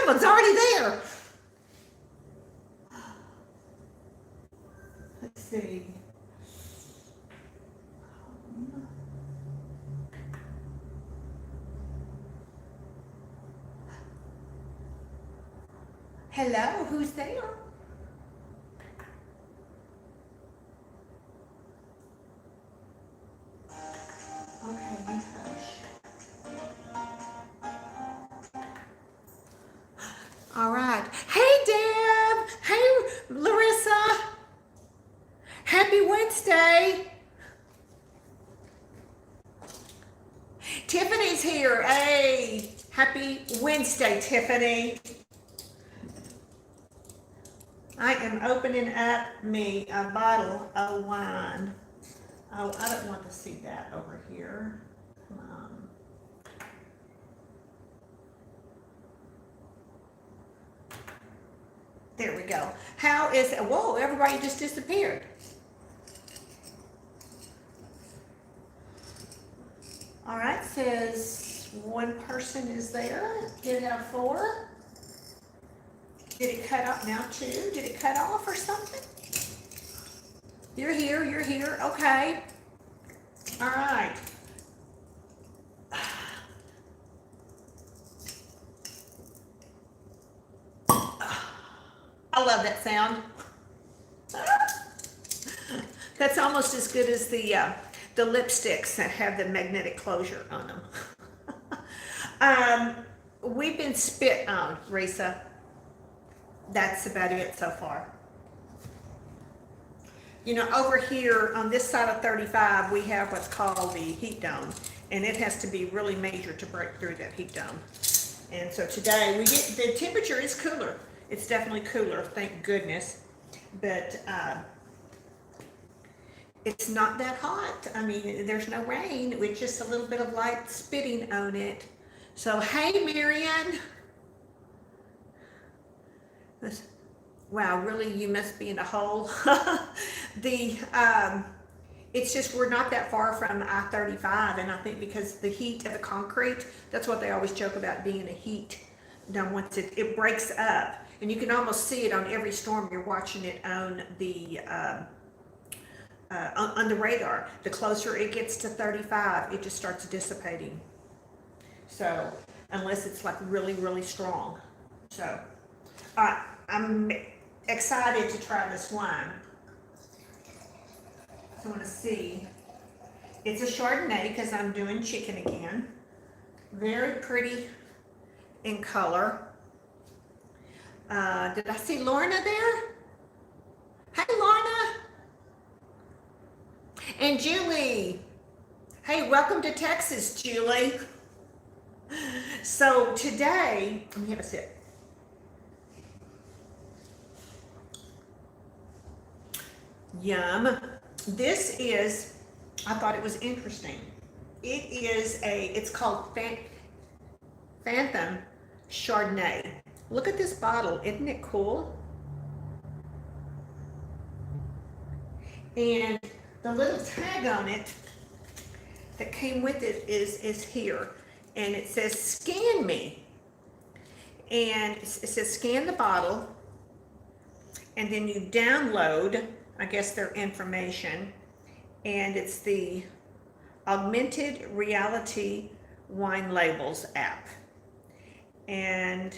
Someone's already there. Let's see. Hello, who's there? Okay, hush. All right. Hey, Deb. Hey, Larissa. Happy Wednesday. Tiffany's here. Hey, happy Wednesday, Tiffany. I am opening up me a bottle of wine. Oh, I don't want to see that over here. Come on. There we go. How is it? Whoa, everybody just disappeared. All right, says one person is there. Did it have 4? Did it cut off now 2? Did it cut off or something? You're here, you're here. Okay. All right. I love that sound. That's almost as good as the lipsticks that have the magnetic closure on them. We've been spit on, Risa. That's about it so far. You know, over here on this side of 35, we have what's called the heat dome, and it has to be really major to break through that heat dome. And so today we get, the temperature is cooler. It's definitely cooler, thank goodness. But it's not that hot. I mean, there's no rain with just a little bit of light spitting on it. So, hey, Marianne. Wow, really, you must be in a hole. It's just we're not that far from I-35, and I think because the heat of the concrete, that's what they always joke about being a heat dome. Once it breaks up, and you can almost see it on every storm. You're watching it on the radar. The closer it gets to 35, it just starts dissipating. So unless it's like really, really strong. So I'm excited to try this wine. So I want to see. It's a Chardonnay because I'm doing chicken again. Very pretty in color. Did I see Lorna there? Hey, Lorna. And Julie. Hey, welcome to Texas, Julie. So today, let me have a sip. Yum. This is, I thought it was interesting. It's called Phantom Chardonnay. Look at this bottle, isn't it cool? And the little tag on it that came with it is here. And it says, scan me. And it says, scan the bottle. And then you download, I guess, their information. And it's the Augmented Reality Wine Labels app. And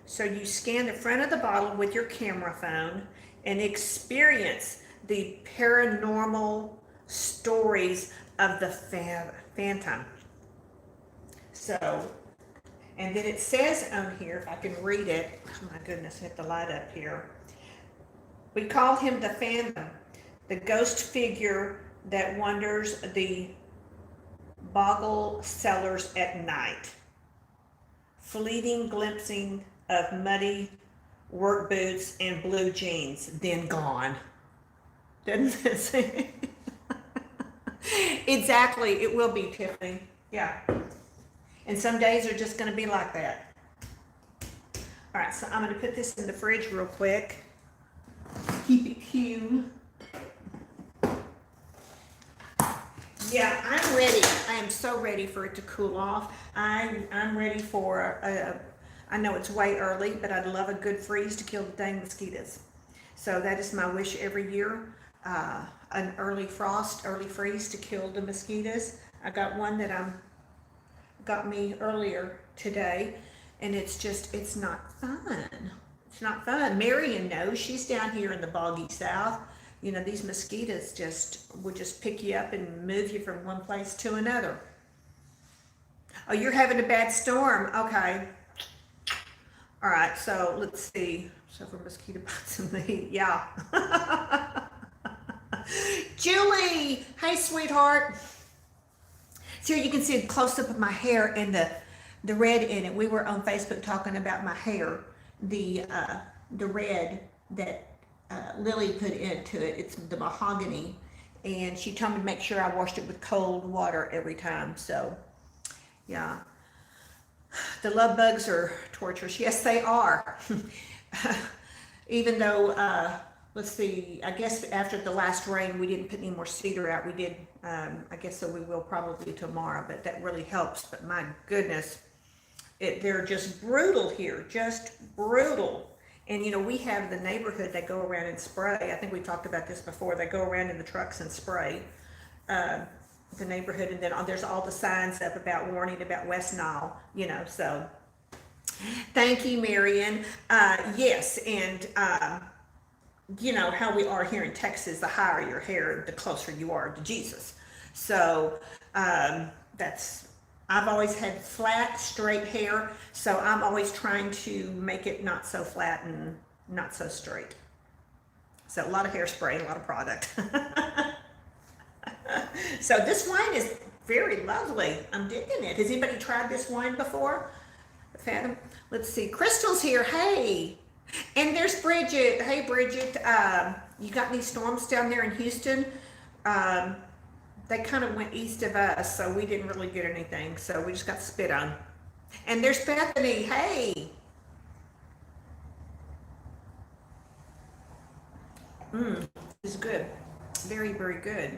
so you scan the front of the bottle with your camera phone and experience the paranormal stories of the Phantom. So, and then it says on here, if I can read it, oh my goodness, hit the light up here. We call him the Phantom, the ghost figure that wanders the boggle cellars at night. Fleeting glimpsing of muddy work boots and blue jeans, then gone. Doesn't it say? Exactly, it will be, Tiffany. Yeah. And some days are just going to be like that. All right, so I'm going to put this in the fridge real quick. Keep it cute. Yeah, I'm ready. I am so ready for it to cool off. I'm ready for I know it's way early, but I'd love a good freeze to kill the dang mosquitoes. So that is my wish every year. An early frost, early freeze to kill the mosquitoes. I got one that got me earlier today, and it's not fun. It's not fun. Marion knows. She's down here in the boggy south. You know, these mosquitoes will just pick you up and move you from one place to another. Oh, you're having a bad storm. Okay. All right, so let's see. So for mosquito bites in the heat, yeah. Julie, hey sweetheart. So you can see a close up of my hair and the red in it. We were on Facebook talking about my hair, the red that Lily put into it. It's the mahogany, and she told me to make sure I washed it with cold water every time. So yeah, the love bugs are torturous. Yes, they are. Even though, let's see, I guess after the last rain, we didn't put any more cedar out. We did, I guess so we will probably tomorrow, but that really helps. But my goodness, they're just brutal here, just brutal. And you know, we have the neighborhood that go around and spray. I think we talked about this before. They go around in the trucks and spray the neighborhood, and then there's all the signs up about warning about West Nile, you know, so. Thank you, Marion. Yes, and you know how we are here in Texas, the higher your hair, the closer you are to Jesus. So I've always had flat, straight hair, so I'm always trying to make it not so flat and not so straight. So a lot of hairspray, a lot of product. So this wine is very lovely. I'm digging it. Has anybody tried this wine before? Fathom. Let's see. Crystal's here. Hey. And there's Bridget. Hey, Bridget. You got any storms down there in Houston? They kind of went east of us, so we didn't really get anything. So we just got spit on. And there's Bethany. Hey. This is good. Very, very good.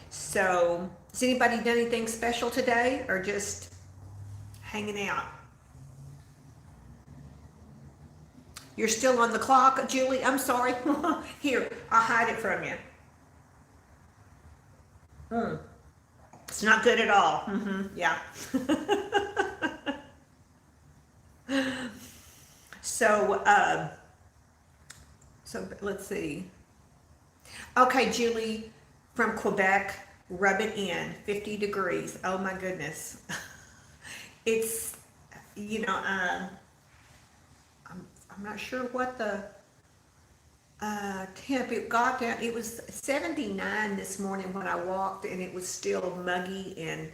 So, has anybody done anything special today, or just hanging out? You're still on the clock, Julie. I'm sorry. Here, I'll hide it from you. It's not good at all. Yeah. So, so let's see. Okay, Julie from Quebec, rub it in. 50 degrees. Oh my goodness. It's, you know, I'm not sure what the temp it got down. It was 79 this morning when I walked, and it was still muggy, and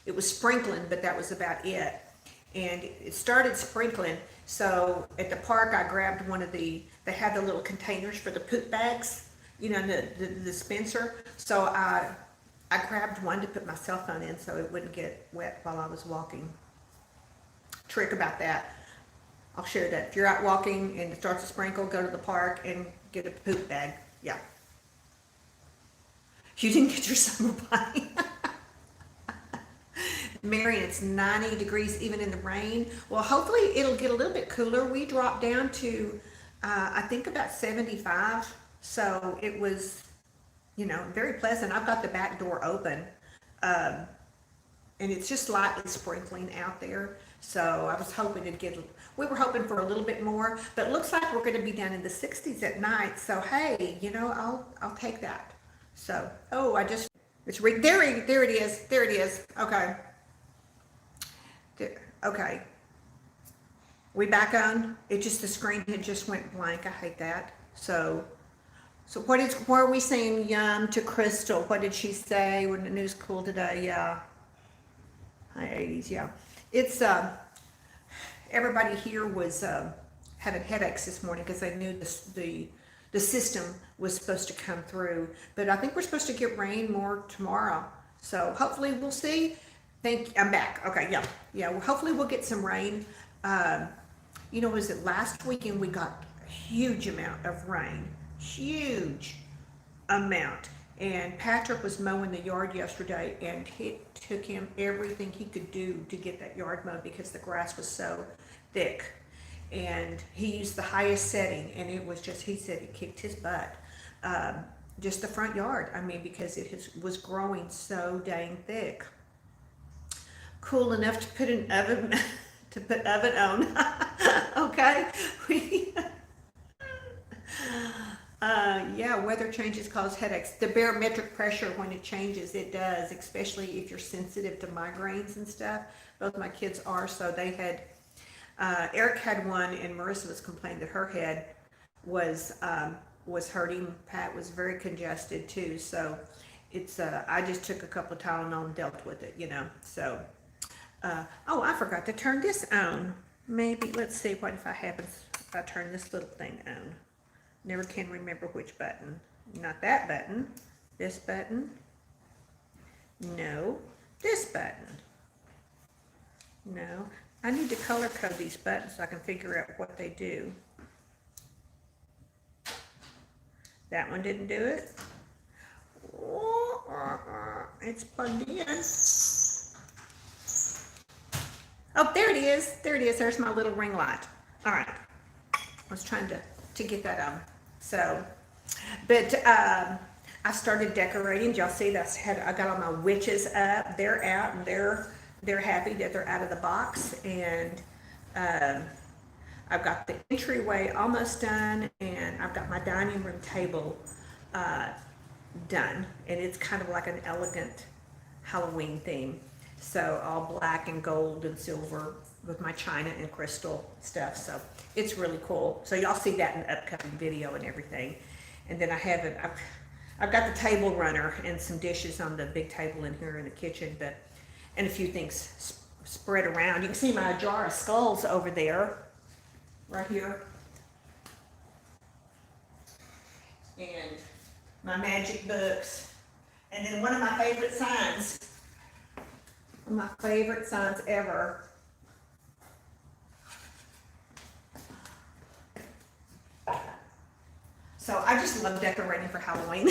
it was sprinkling, but that was about it. And it started sprinkling, so at the park I grabbed one of they had the little containers for the poop bags, you know, the dispenser. So I grabbed one to put my cell phone in so it wouldn't get wet while I was walking. Trick about that. I'll share that. If you're out walking and it starts to sprinkle, go to the park and get a poop bag. Yeah. You didn't get your summer body. Marion, it's 90 degrees even in the rain. Well, hopefully it'll get a little bit cooler. We dropped down to, I think about 75. So it was, you know, very pleasant. I've got the back door open. And it's just lightly sprinkling out there. So I was hoping we were hoping for a little bit more, but it looks like we're going to be down in the 60s at night. So, hey, you know, I'll take that. So, oh, there it is. Okay. Okay. We back on? The screen had just went blank. I hate that. So where are we saying yum to Crystal? What did she say? We're in the news cool today. Yeah. High 80s. Yeah. It's, everybody here was having headaches this morning because they knew the system was supposed to come through. But I think we're supposed to get rain more tomorrow. So hopefully we'll see. I'm back. Okay, yeah. Well, hopefully we'll get some rain. You know, was it last weekend we got a huge amount of rain. Huge amount. And Patrick was mowing the yard yesterday, and it took him everything he could do to get that yard mowed because the grass was so thick. and he used the highest setting, and it was just, he said it kicked his butt. Just the front yard, I mean, because was growing so dang thick. Cool enough to put an oven, to put oven on. Okay. Yeah, weather changes cause headaches. The barometric pressure, when it changes, it does, especially if you're sensitive to migraines and stuff. Both my kids are, so they had, Eric had one, and Marissa was complaining that her head was hurting. Pat was very congested too, so it's, I just took a couple of Tylenol and dealt with it, you know, so. Oh, I forgot to turn this on. Maybe, let's see what if I turn this little thing on. Never can remember which button. Not that button. This button. No. This button. No. I need to color code these buttons so I can figure out what they do. That one didn't do it. It's plugged in. Oh, there it is. There it is. There's my little ring light. All right. I was trying to get that on. So, but I started decorating. Y'all see that I got all my witches up. They're out, and they're happy that they're out of the box. And I've got the entryway almost done, and I've got my dining room table done. And it's kind of like an elegant Halloween theme. So all black and gold and silver with my china and crystal stuff. So it's really cool. So y'all see that in the upcoming video and everything. And then I have it, I've got the table runner and some dishes on the big table in here in the kitchen, and a few things spread around. You can see my jar of skulls over there, right here. And my magic books. And then one of my favorite signs. My favorite signs ever. So I just love decorating for Halloween.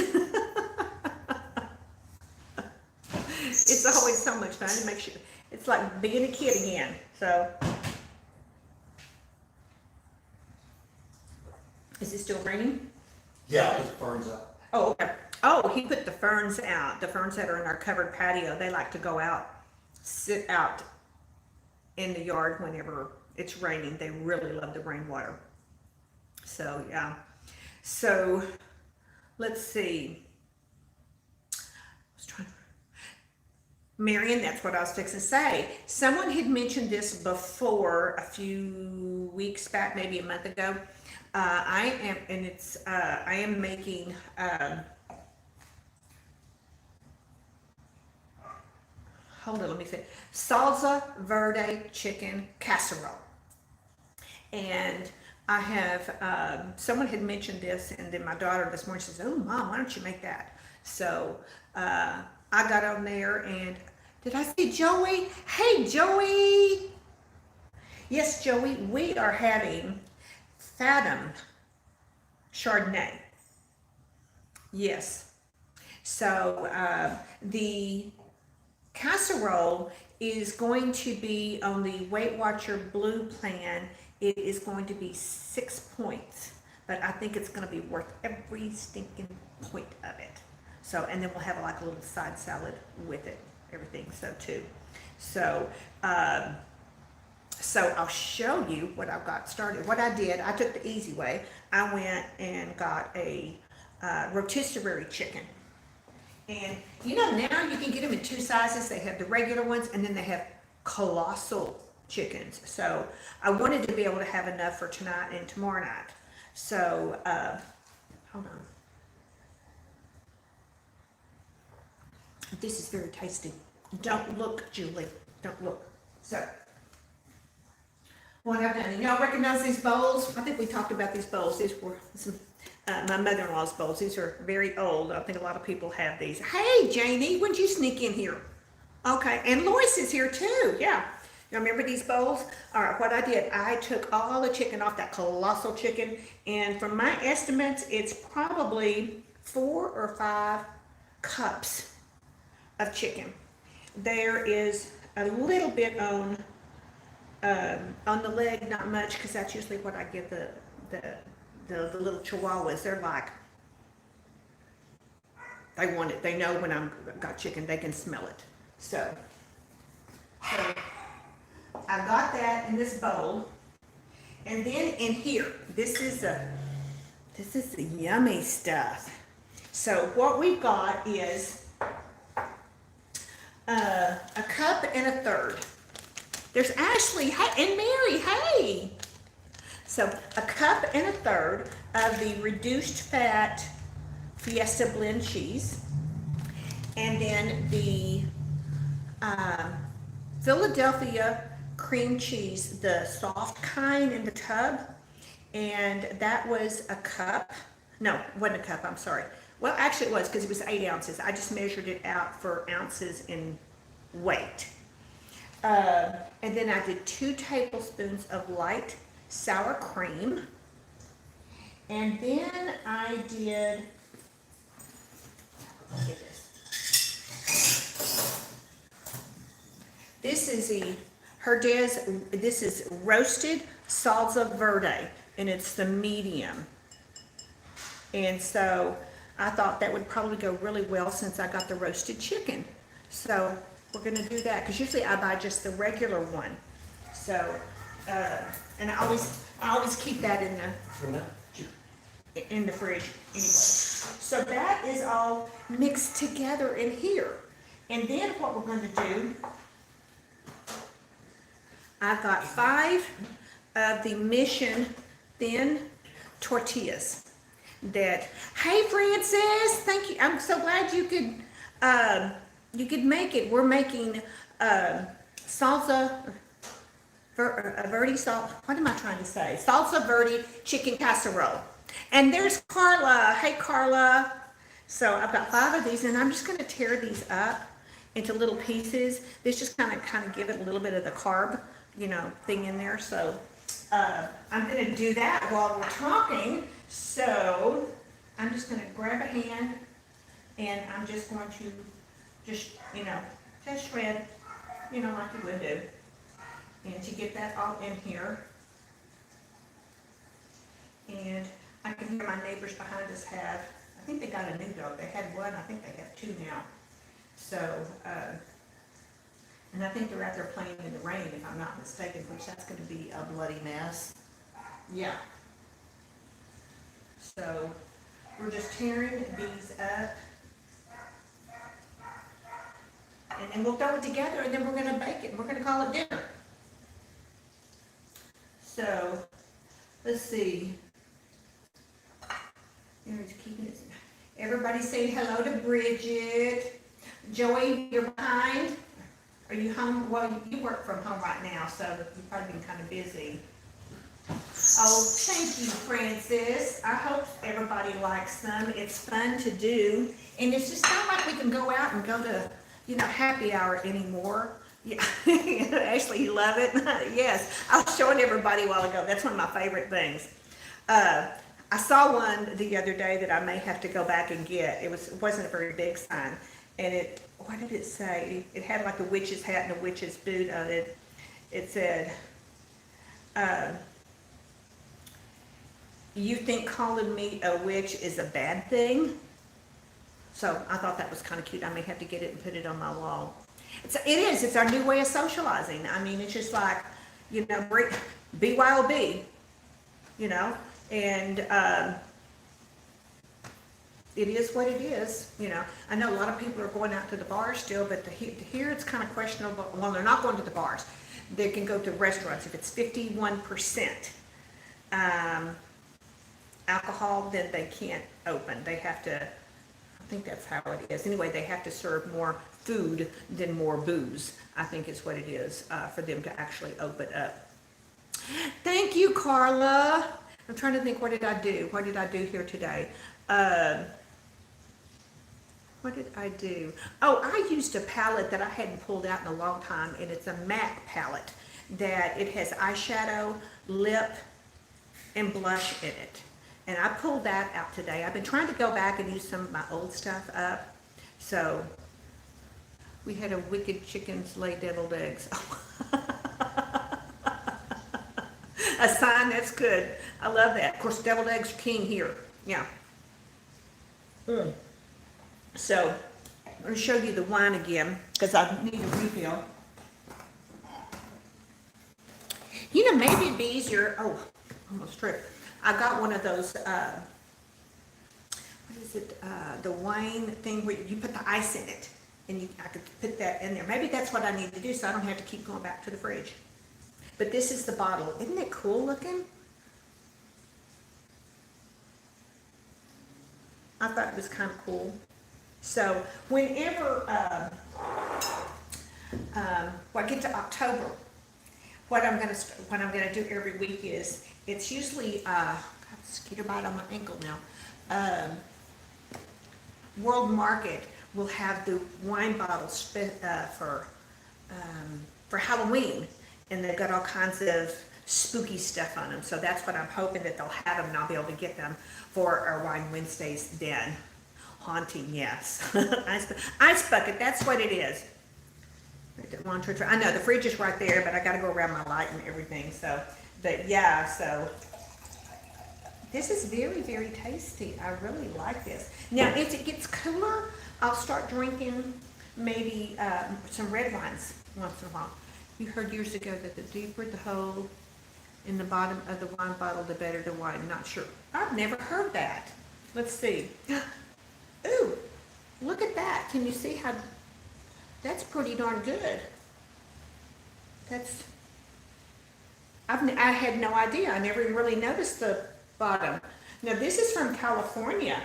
It's always so much fun. It makes you, it's like being a kid again. So, is it still raining? Yeah, it's ferns up. Oh, okay. Oh, he put the ferns out. The ferns that are in our covered patio, they like to go out, sit out in the yard whenever it's raining. They really love the rainwater. So, yeah. So, let's see. Marion, that's what I was fixing to say. Someone had mentioned this before a few weeks back, maybe a month ago. I am making, hold on, let me see. Salsa Verde chicken casserole. And I have, someone had mentioned this, and then my daughter this morning says, "Oh, Mom, why don't you make that?" So, I got on there, and did I see Joey? Hey, Joey! Yes, Joey, we are having Fathom Chardonnay. Yes. So the casserole is going to be on the Weight Watcher Blue plan. It is going to be 6 points, but I think it's going to be worth every stinking point of it. So, and then we'll have like a little side salad with it, everything, so too. So, so I'll show you what I've got started. What I did, I took the easy way. I went and got a rotisserie chicken. And you know, now you can get them in two sizes. They have the regular ones, and then they have colossal chickens. So I wanted to be able to have enough for tonight and tomorrow night. So, hold on. This is very tasty. Don't look, Julie. Don't look. So, what I've done, y'all recognize these bowls? I think we talked about these bowls. These were some, my mother-in-law's bowls. These are very old. I think a lot of people have these. Hey, Janie, when'd you sneak in here? Okay, and Lois is here too. Yeah. You remember these bowls? All right, what I did, I took all the chicken off that colossal chicken, and from my estimates, it's probably 4 or 5 cups of chicken. There is a little bit on On the leg, not much, because that's usually what I give the little chihuahuas. They're like, they want it. They know when I've got chicken. They can smell it. So I got that in this bowl. And then in here, this is the yummy stuff. So what we've got is a cup and a third. There's Ashley, hey, and Mary, hey. So a cup and a third of the reduced fat Fiesta blend cheese. And then the Philadelphia cream cheese, the soft kind in the tub. And that was a cup. No, it wasn't a cup, I'm sorry. Well, actually it was, because it was 8 ounces. I just measured it out for ounces in weight. And then I did 2 tablespoons of light sour cream. And then I did, look at this. This is this is roasted Salsa Verde, and it's the medium. And so I thought that would probably go really well since I got the roasted chicken. So we're gonna do that, because usually I buy just the regular one. So, and I always keep that in the fridge anyway. So that is all mixed together in here. And then what we're gonna do, I've got 5 of the Mission thin tortillas that, hey Francis, thank you. I'm so glad you could make it. We're making salsa verde salt. What am I trying to say? Salsa verde chicken casserole. And there's Carla. Hey Carla. So I've got 5 of these, and I'm just going to tear these up into little pieces. This just kind of give it a little bit of the carb, thing in there. So I'm going to do that while we're talking. So I'm just going to grab a hand, and I'm just going to just shred, like you would do. And to get that all in here. And I can hear my neighbors behind us I think they got a new dog. They had one, I think they have 2 now. So, and I think they're out there playing in the rain, if I'm not mistaken, which that's going to be a bloody mess. Yeah. So, we're just tearing these up. And then we'll throw it together, and then we're going to bake it. We're going to call it dinner. So, let's see. Here's keeping it. Everybody say hello to Bridget. Joey, you're behind. Are you home? Well, you work from home right now, so you've probably been kind of busy. Oh, thank you, Francis. I hope everybody likes them. It's fun to do. And it's just not like we can go out and go to, happy hour anymore. Yeah, Ashley, you love it? Yes, I was showing everybody a while ago. That's one of my favorite things. I saw one the other day that I may have to go back and get. It wasn't a very big sign. And what did it say? It had like a witch's hat and a witch's boot on it. It said, you think calling me a witch is a bad thing? So I thought that was kind of cute. I may have to get it and put it on my wall. It's our new way of socializing. I mean, it's just like, BYOB, and it is what it is. I know a lot of people are going out to the bars still, but here it's kind of questionable. Well, they're not going to the bars. They can go to restaurants. If it's 51% alcohol, then they can't open. They have to, I think that's how it is. Anyway, they have to serve more food than more booze, I think is what it is, for them to actually open up. Thank you, Carla. I'm trying to think, what did I do? What did I do here today? What did I do? Oh, I used a palette that I hadn't pulled out in a long time, and it's a MAC palette that it has eyeshadow, lip, and blush in it. And I pulled that out today. I've been trying to go back and use some of my old stuff up. So we had a wicked chickens lay deviled eggs. A sign, that's good. I love that. Of course, deviled eggs are king here. Yeah. So, I'm going to show you the wine again because I need a refill. You know, maybe it'd be easier. Oh, almost tripped. I got one of those, what is it? The wine thing where you put the ice in it. And I could put that in there. Maybe that's what I need to do so I don't have to keep going back to the fridge. But this is the bottle. Isn't it cool looking? I thought it was kind of cool. So whenever I get to October, what I'm gonna do every week is it's usually got a mosquito bite on my ankle now. World Market will have the wine bottles for Halloween, and they've got all kinds of spooky stuff on them. So that's what I'm hoping that they'll have them, and I'll be able to get them for our Wine Wednesdays then. Haunting, yes. Ice bucket, that's what it is. I know the fridge is right there, but I got to go around my light and everything. So, but yeah, so this is very, very tasty. I really like this. Now, if it gets cooler, I'll start drinking maybe some red wines once in a while. You heard years ago that the deeper the hole in the bottom of the wine bottle, the better the wine. Not sure. I've never heard that. Let's see. Ooh, look at that. Can you see how, that's pretty darn good. I had no idea. I never really noticed the bottom. Now this is from California,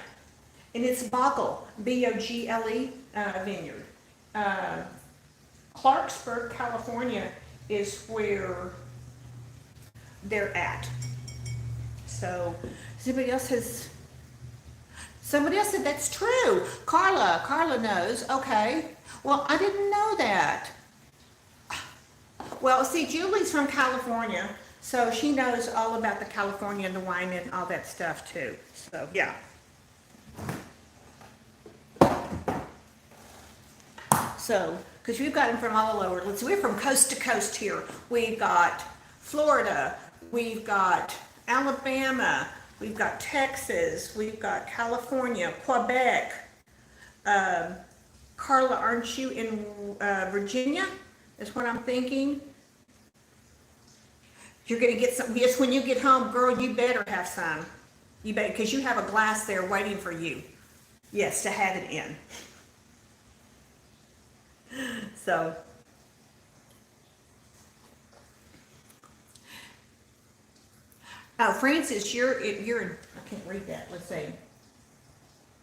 and it's Bogle, B-O-G-L-E vineyard. Clarksburg, California is where they're at. So somebody else said that's true. Carla knows. Okay. Well, I didn't know that. Well, see, Julie's from California, so she knows all about the California and the wine and all that stuff too. So, yeah. So, because we've got them from all over. We're from coast to coast here. We've got Florida, we've got Alabama, we've got Texas, we've got California, Quebec. Carla, aren't you in Virginia? That's what I'm thinking. You're going to get some. Yes, when you get home, girl, you better have some. You better, because you have a glass there waiting for you. Yes, to have it in. So. Oh, Francis, you're in, I can't read that. Let's see.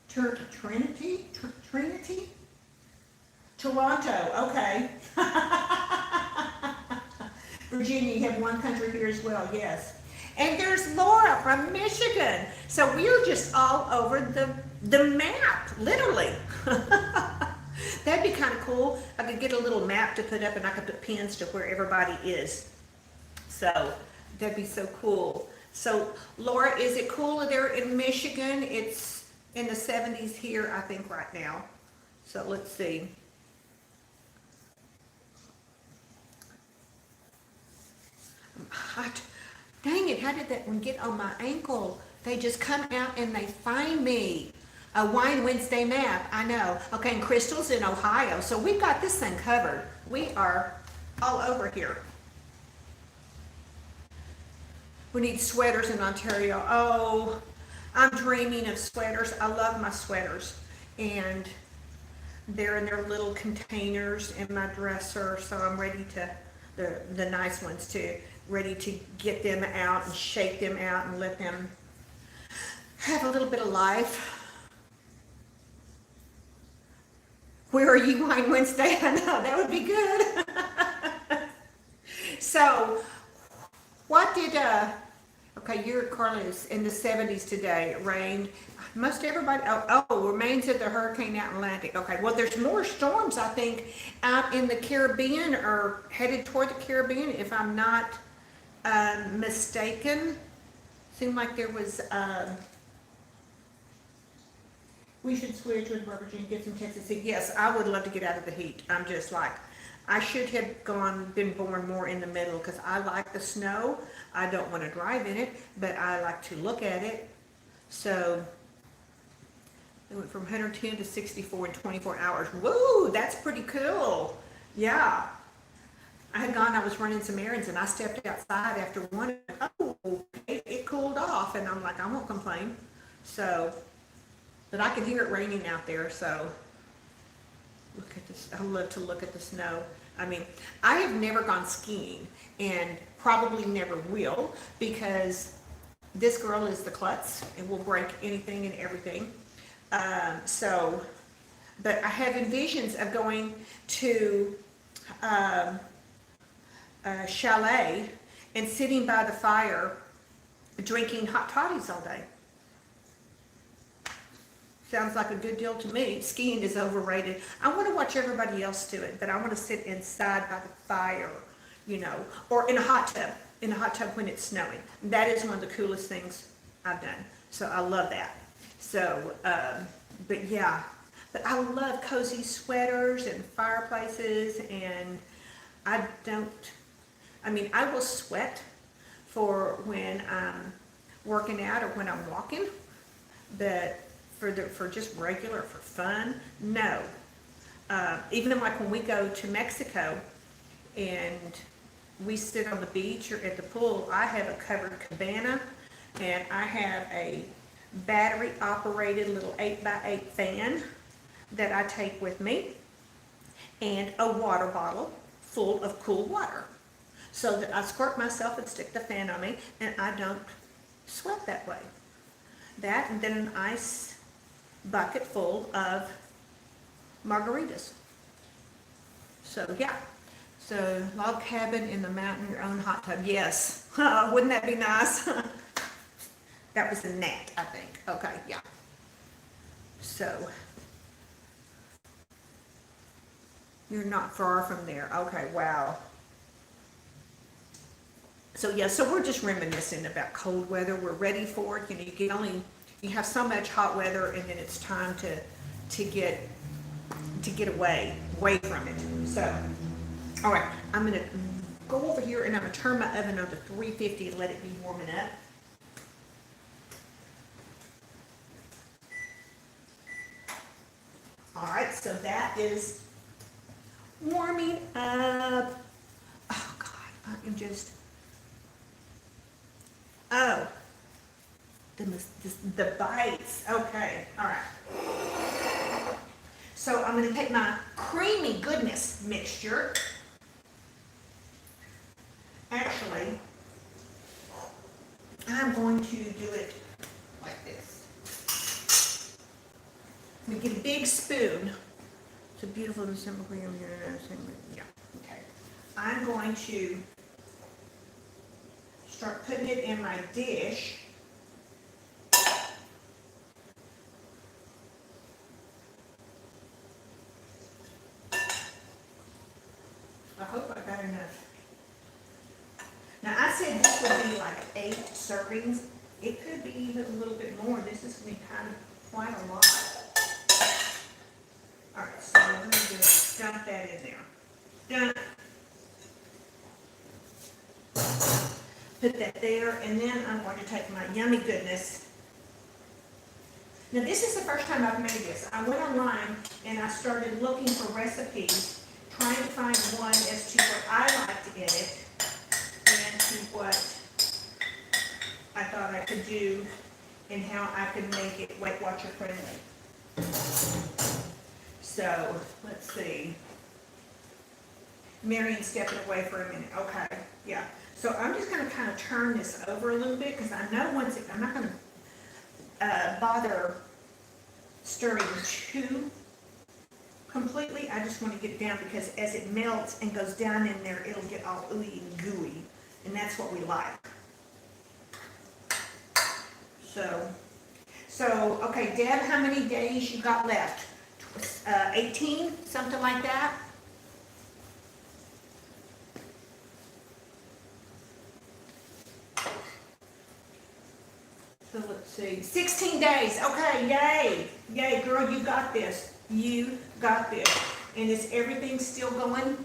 Trinity? Toronto, okay. Virginia, you have one country here as well, yes. And there's Laura from Michigan. So we're just all over the map, literally. That'd be kind of cool. I could get a little map to put up and I could put pins to where everybody is. So that'd be so cool. So Laura, is it cool there in Michigan? It's in the 70s here, I think, right now. So let's see. Dang it, how did that one get on my ankle? They just come out and they find me. A Wine Wednesday map, I know. Okay, and Crystal's in Ohio, so we've got this thing covered. We are all over here. We need sweaters in Ontario. Oh, I'm dreaming of sweaters. I love my sweaters. And they're in their little containers in my dresser, so I'm ready to, the nice ones too, ready to get them out and shake them out and let them have a little bit of life. Where are you, Wine Wednesday? I know, that would be good. So, what did, okay, you're at Carlos in the 70s today. It rained. Most everybody, remains of the hurricane out in Atlantic. Okay, well, there's more storms, I think, out in the Caribbean or headed toward the Caribbean, if I'm not mistaken. Seemed like there was, we should switch with Virginia, get some Texas heat. Yes, I would love to get out of the heat. I'm just like, I should have been born more in the middle, because I like the snow. I don't want to drive in it, but I like to look at it. So it went from 110 to 64 in 24 hours. Woo, that's pretty cool. Yeah. I was running some errands, and I stepped outside after one. Oh, it cooled off, and I'm like, I won't complain. So, but I can hear it raining out there, so look at this. I love to look at the snow. I mean, I have never gone skiing, and probably never will, because this girl is the klutz and will break anything and everything. But I have envisions of going to a chalet and sitting by the fire drinking hot toddies all day. Sounds like a good deal to me. Skiing is overrated. I want to watch everybody else do it, but I want to sit inside by the fire, or in a hot tub when it's snowing. That is one of the coolest things I've done. So I love that. So, but yeah, but I love cozy sweaters and fireplaces, and I will sweat for when I'm working out or when I'm walking, but for just regular, for fun, no. Even like when we go to Mexico and we sit on the beach or at the pool, I have a covered cabana, and I have a battery operated little 8x8 fan that I take with me, and a water bottle full of cool water, so that I squirt myself and stick the fan on me, and I don't sweat that way. That, and then an ice bucket full of margaritas. So yeah, so log cabin in the mountain, your own hot tub. Yes, wouldn't that be nice? That was a gnat, I think. Okay, yeah. So you're not far from there. Okay, wow. So yeah, so we're just reminiscing about cold weather. We're ready for it. You have so much hot weather, and then it's time to get away from it. So, all right, I'm gonna go over here and I'm gonna turn my oven on to 350 and let it be warming up. All right, so that is warming up. Oh God, I am just, the bites. Okay, all right. So I'm going to take my creamy goodness mixture. Actually, I'm going to do it like this. I'm going to get a big spoon. It's a beautiful December cream. Yeah, okay. I'm going to start putting it in my dish. I hope I got enough. Now I said this would be like 8 servings. It could be even a little bit more. This is going to be kind of quite a lot. All right, so I'm going to just dump that in there. Done. Put that there, and then I'm going to take my yummy goodness. Now this is the first time I've made this. I went online and I started looking for recipes, trying to find one as to what I liked in it and to what I thought I could do and how I could make it Weight Watcher friendly. So let's see. Marion's stepping away for a minute. Okay, yeah. So I'm just going to kind of turn this over a little bit, because I know I'm not going to bother stirring too completely. I just want to get it down, because as it melts and goes down in there, it'll get all ooey and gooey, and that's what we like. So okay, Deb, how many days you got left? 18, something like that? So let's see, 16 days. Okay, yay. Yay, girl, you got this. You got this. And is everything still going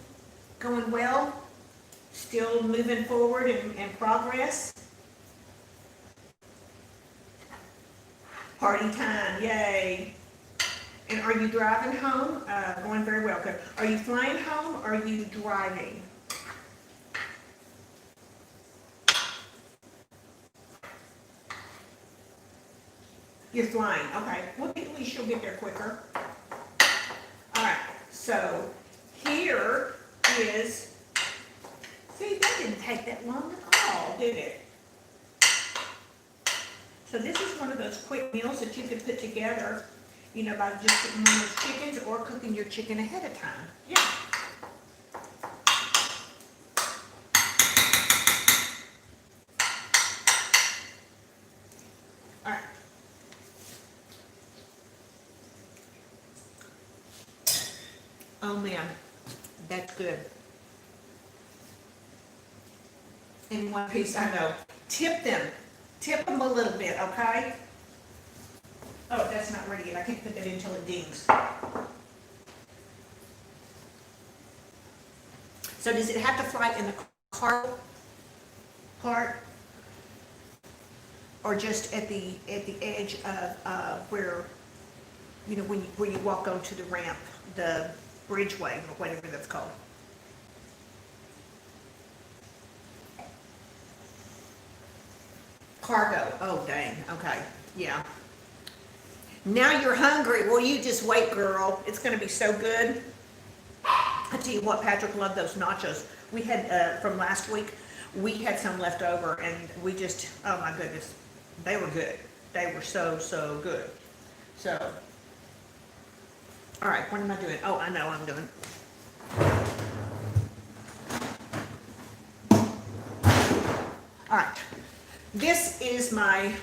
Going well? Still moving forward and progress? Party time, yay. And are you driving home? Going very well, good. Are you flying home or are you driving? You're flying, okay. Well, at least you'll get there quicker. All right, so here is, see, that didn't take that long at all, did it? So this is one of those quick meals that you can put together, you know, by just putting one of those chickens or cooking your chicken ahead of time. Yeah. All right. Oh man, that's good. In one piece, I know. Tip them. Tip them a little bit, okay? Oh, that's not ready yet. I can't put that in until it dings. So does it have to fly in the car part? Or just at the edge of where, you know, where you walk onto the ramp, the bridgeway, or whatever that's called? Cargo. Oh, dang. Okay. Yeah. Now you're hungry. Well, you just wait, girl. It's going to be so good. I tell you what, Patrick loved those nachos. We had, from last week, we had some left over, and we just, oh my goodness, they were good. They were so, so good. So, all right, what am I doing? Oh, I know what I'm doing. All right. This is my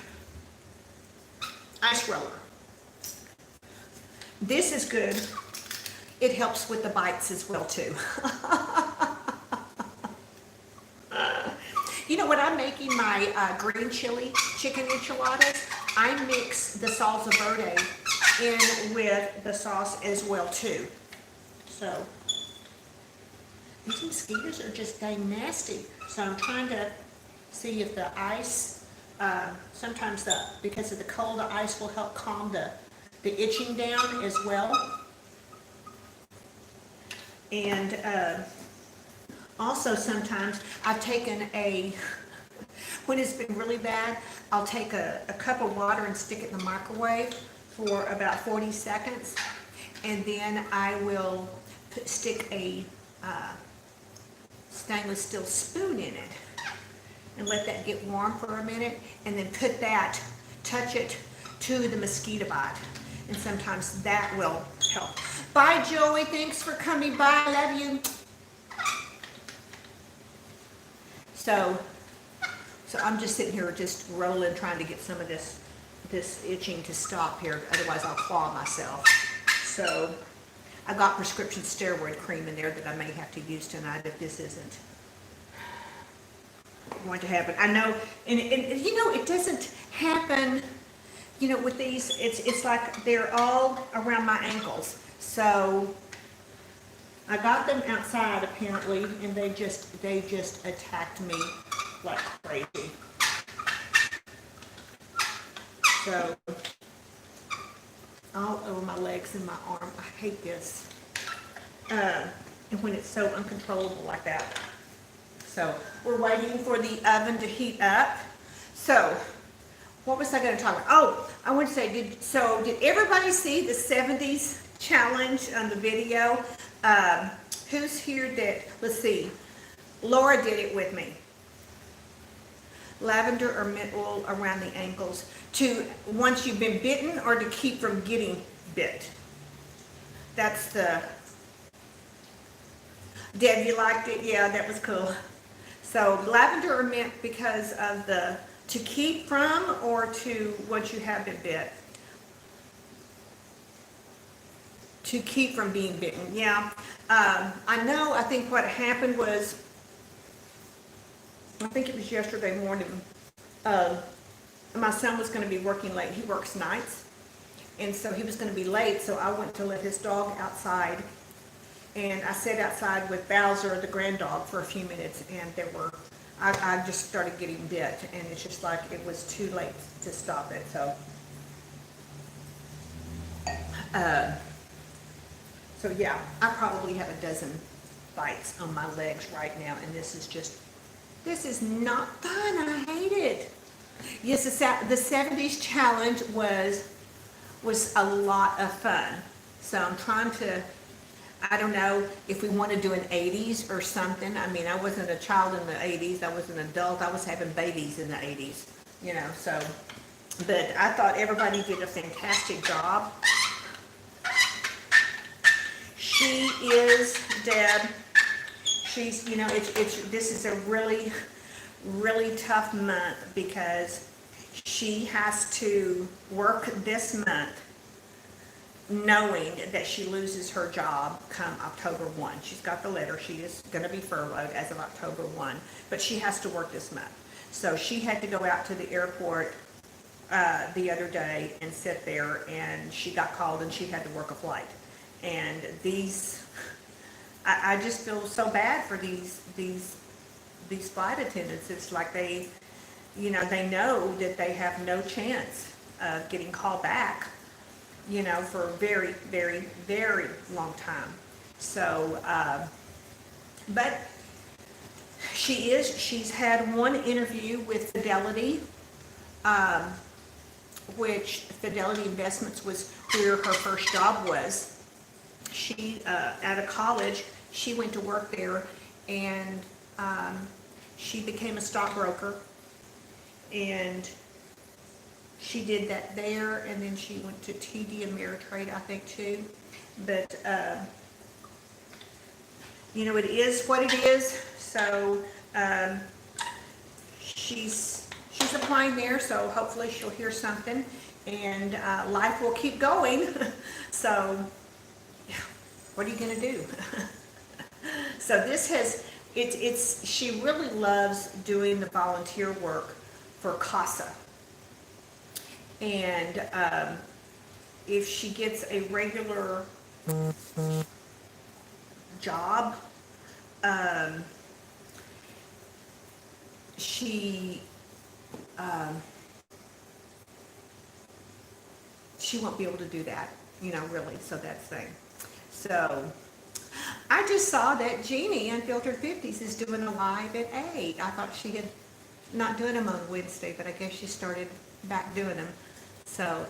ice roller. This is good. It helps with the bites as well too. You know, when I'm making my green chili chicken enchiladas, I mix the salsa verde in with the sauce as well too. So these mosquitoes are just dang nasty. So I'm trying to see if the ice, sometimes because of the cold, the ice will help calm the itching down as well. And also sometimes I've taken when it's been really bad, I'll take a cup of water and stick it in the microwave for about 40 seconds. And then I will stick a stainless steel spoon in it and let that get warm for a minute, and then touch it to the mosquito bite. And sometimes that will help. Bye, Joey. Thanks for coming by. I love you. So I'm just sitting here just rolling, trying to get some of this itching to stop here. Otherwise, I'll claw myself. So I got prescription steroid cream in there that I may have to use tonight if this isn't going to happen. I know, and you know, it doesn't happen, you know, with these, it's like they're all around my ankles. So I got them outside apparently, and they just attacked me like crazy. So all over my legs and my arm. I hate this. And when it's so uncontrollable like that. So we're waiting for the oven to heat up. So what was I going to talk about? Oh, I want to say, did everybody see the 70s challenge on the video? Who's here that, let's see, Laura did it with me. Lavender or mint oil around the ankles to once you've been bitten or to keep from getting bit. That's the, Deb, you liked it? Yeah, that was cool. So lavender or mint because of to keep from or to once you have been bit. To keep from being bitten, yeah. I think what happened was, I think it was yesterday morning, my son was going to be working late. He works nights, and so he was going to be late, so I went to let his dog outside, And I sat outside with Bowser, the grand dog, for a few minutes, and I just started getting bit, and it's just like it was too late to stop it, so. So yeah, I probably have a dozen bites on my legs right now, and this is not fun. I hate it. Yes, the 70s challenge was a lot of fun. So I'm trying to, I don't know if we want to do an 80s or something. I mean, I wasn't a child in the 80s. I was an adult. I was having babies in the 80s, so. But I thought everybody did a fantastic job. She is, Deb, she's, this is a really, really tough month because she has to work this month knowing that she loses her job come October 1. She's got the letter. She is going to be furloughed as of October 1, but she has to work this month. So she had to go out to the airport the other day and sit there, and she got called and she had to work a flight. And I just feel so bad for these flight attendants. It's like they know that they have no chance of getting called back, for a very, very, very long time. So, but she's had one interview with Fidelity, which Fidelity Investments was where her first job was. She, out of college, she went to work there, and she became a stockbroker, and she did that there, and then she went to TD Ameritrade, I think, too. But, it is what it is. So she's applying there, so hopefully she'll hear something, and life will keep going. So what are you going to do? So she really loves doing the volunteer work for CASA. And if she gets a regular job, she won't be able to do that, really. So that's the thing. So I just saw that Jeannie, Unfiltered 50s, is doing a live at 8. I thought she had not doing them on Wednesday, but I guess she started back doing them. So,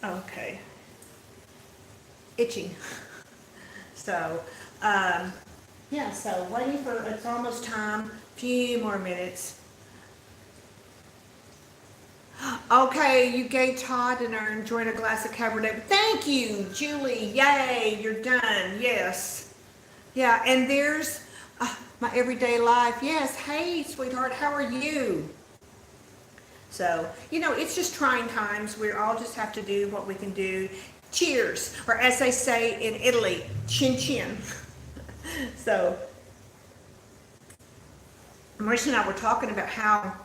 okay. Itching. So, yeah, so waiting for, it's almost time, few more minutes. Okay, you gave Todd and are enjoying a glass of Cabernet. Thank you, Julie. Yay, you're done. Yes. Yeah, and there's my everyday life. Yes. Hey, sweetheart, how are you? So, it's just trying times. We all just have to do what we can do. Cheers, or as they say in Italy, chin chin. So, Maurice and I were talking about how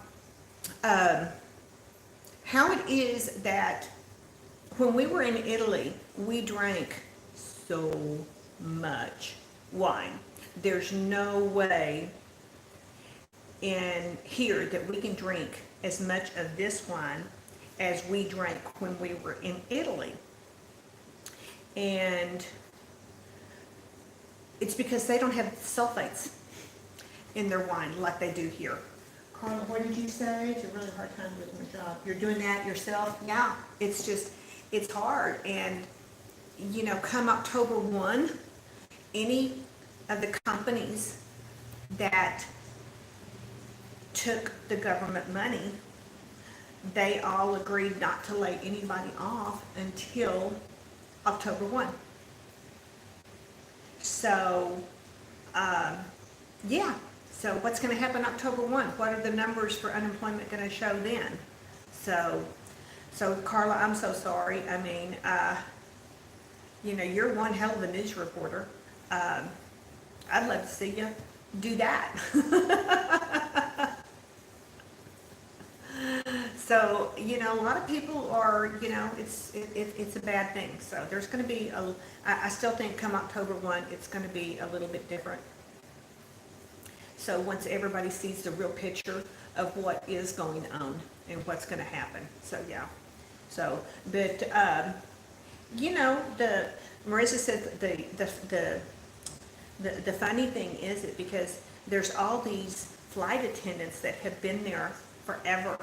it is that when we were in Italy, we drank so much wine. There's no way in here that we can drink as much of this wine as we drank when we were in Italy. And it's because they don't have sulfates in their wine like they do here. Carla, what did you say? It's a really hard time with my job. You're doing that yourself? Yeah, it's hard. And, come October 1, any of the companies that took the government money, they all agreed not to lay anybody off until October 1. So, yeah. So what's going to happen October 1? What are the numbers for unemployment going to show then? So Carla, I'm so sorry. I mean, you're one hell of a news reporter. I'd love to see you do that. So, you know, a lot of people are, you know, it's a bad thing. So there's going to be I still think come October 1, it's going to be a little bit different. So once everybody sees the real picture of what is going on and what's going to happen. So, yeah. So, but, you know, Marissa said the funny thing is it because there's all these flight attendants that have been there forever